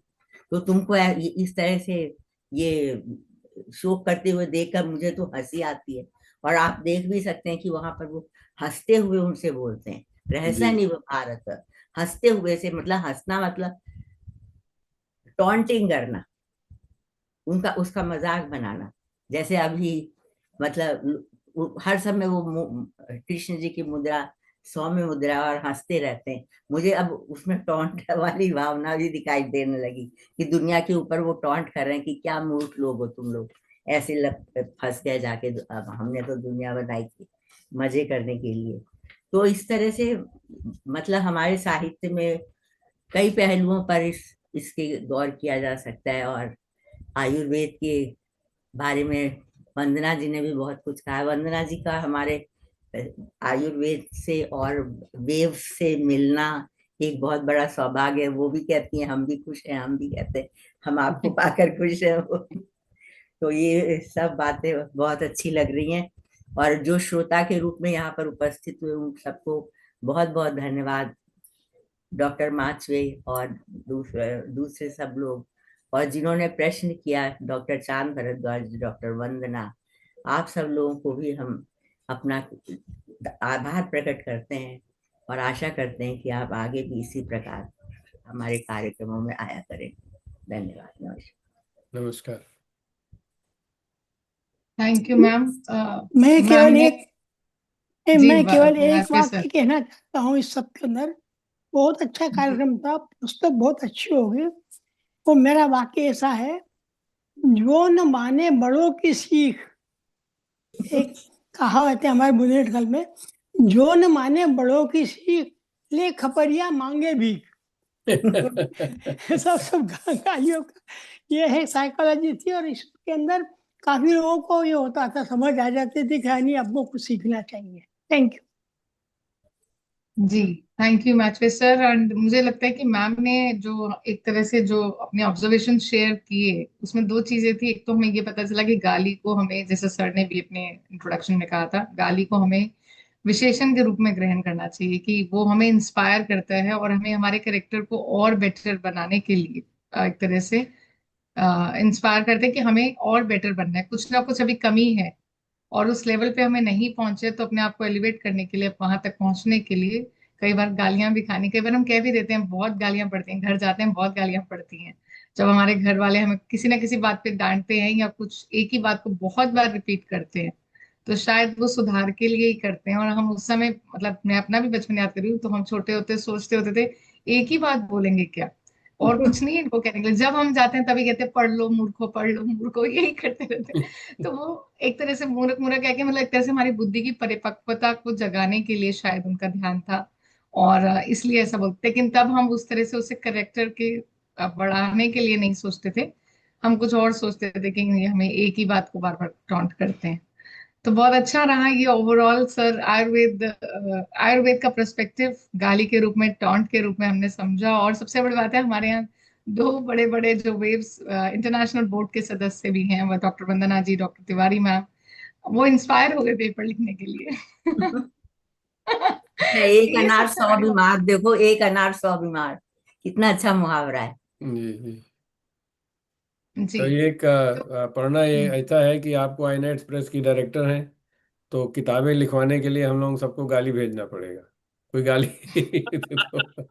I: तो तुमको इस तरह से ये शोक करते हुए देखकर मुझे तो हंसी आती है। और आप देख भी सकते हैं कि वहां पर वो हंसते हुए उनसे बोलते हैं, रहसा
D: जी
I: नहीं वो भारत, हंसते हुए से, मतलब हंसना मतलब टॉन्टिंग करना, उनका उसका मजाक बनाना। जैसे अभी मतलब हर समय वो कृष्ण जी की मुद्रा, सौम्य मुद्रा, और हंसते रहते हैं। मुझे अब उसमें टॉन्ट वाली भावना भी दिखाई देने लगी कि दुनिया के ऊपर वो टॉन्ट कर रहे हैं कि क्या मूर्ख लोग हो तुम लोग, ऐसे फंस गए जाके। अब हमने तो दुनिया बनाई थी मजे करने के लिए। तो इस तरह से मतलब हमारे साहित्य में कई पहलुओं पर इसके गौर किया जा सकता है। और आयुर्वेद के बारे में वंदना जी ने भी बहुत कुछ कहा है। वंदना जी का हमारे अ, आयुर्वेद से और वेव से मिलना एक बहुत बड़ा सौभाग्य है। वो भी कहती हैं हम भी खुश हैं, हम भी कहते हैं हम आपको पाकर खुश हैं। तो ये सब बातें बहुत अच्छी लग रही हैं। और जो श्रोता के रूप में यहाँ पर उपस्थित हुए उन सबको बहुत बहुत धन्यवाद, डॉक्टर माचवे और दूसरे दूसरे सब लोग। और जिन्होंने प्रश्न किया, डॉक्टर चांद भरद्वाज, डॉक्टर वंदना, आप सब लोगों को भी हम अपना आभार प्रकट करते हैं और आशा करते हैं कि आप आगे भी इसी प्रकार हमारे कार्यक्रमों में आया करें। धन्यवाद, नमस्कार।
D: नमस्कार।
C: Thank you ma'am.
J: मैं
C: मैम
J: केवल
C: ने
J: एक
C: जी
J: मैं केवल एक
C: मैथ्यू
J: वाक्य
C: सर।
J: कहना चाहता हूँ इस सब के अंदर। बहुत अच्छा कार्यक्रम था, पुस्तक बहुत अच्छी होगी। तो मेरा वाक्य ऐसा है, जो न माने बड़ों की सीख। एक कहावत है हमारे बुंदेलखंड में, जो न माने बड़ों की सीख, ले खपरिया मांगे भीख। सब गालियों का ये है साइकोलॉजी थी, और इसके अंदर काफी लोगों को ये होता था, समझ आ जाती थी कि हाँ नहीं, आपको कुछ सीखना चाहिए। Thank you.
C: जी thank you Matthew sir. And मुझे लगता है कि मैम ने जो एक तरह से जो अपने ऑब्जर्वेशन शेयर किए, उसमें दो चीजें थी। एक तो हमें ये पता चला कि गाली को हमें, जैसे सर ने भी अपने इंट्रोडक्शन में कहा था, गाली को हमें विशेषण के रूप में ग्रहण करना चाहिए, कि वो हमें इंस्पायर करता है और हमें हमारे कैरेक्टर को और बेटर बनाने के लिए एक तरह से इंस्पायर करते हैं कि हमें और बेटर बनना है, कुछ ना कुछ अभी कमी है और उस लेवल पे हमें नहीं पहुंचे, तो अपने आप को एलिवेट करने के लिए, वहां तक पहुंचने के लिए कई बार गालियां भी खानी, कई बार हम कह भी देते हैं, बहुत गालियां पड़ती हैं, घर जाते हैं बहुत गालियां पड़ती हैं। जब हमारे घर वाले हमें किसी ना किसी बात पे डांटते हैं या कुछ एक ही बात को बहुत बार रिपीट करते हैं, तो शायद वो सुधार के लिए ही करते हैं। और हम उस समय, मतलब मैं अपना भी बचपन याद करी हूँ, तो हम छोटे होते सोचते होते थे एक ही बात बोलेंगे क्या, और कुछ नहीं इनको कहने के लिए। जब हम जाते हैं तभी कहते हैं पढ़ लो मूर्खो, पढ़ लो मूर्खो, यही करते रहते हैं। तो वो एक तरह से मूर्ख मूर्ख कह के, मतलब एक तरह से हमारी बुद्धि की परिपक्वता को जगाने के लिए शायद उनका ध्यान था, और इसलिए ऐसा बोलते। लेकिन तब हम उस तरह से उसे करेक्टर के बढ़ाने के लिए नहीं सोचते थे, हम कुछ और सोचते थे कि ये हमें एक ही बात को बार बार टॉन्ट करते हैं। तो बहुत अच्छा रहा ये ओवरऑल सर, आयुर्वेद का पर्सपेक्टिव गाली के रूप में, टॉन्ट के रूप में हमने समझा। और सबसे बड़ी बात है, हमारे यहाँ दो बड़े बड़े जो वेव्स इंटरनेशनल बोर्ड के सदस्य भी हैं, वो डॉक्टर वंदना जी, डॉक्टर तिवारी मैम, वो इंस्पायर हो गए पेपर लिखने के लिए।
I: एक
C: ये
I: अनार
C: सबसे
I: सौ
C: बड़ी बात।
I: बीमार, देखो एक अनार सौ बीमार, कितना अच्छा मुहावरा है।
D: जी जी।
C: जी
D: तो ये एक
C: तो
D: पढ़ना ये ऐसा है कि आपको आईना एक्सप्रेस की डायरेक्टर हैं, तो किताबें लिखवाने के लिए हम लोग सबको गाली भेजना पड़ेगा, कोई गाली तो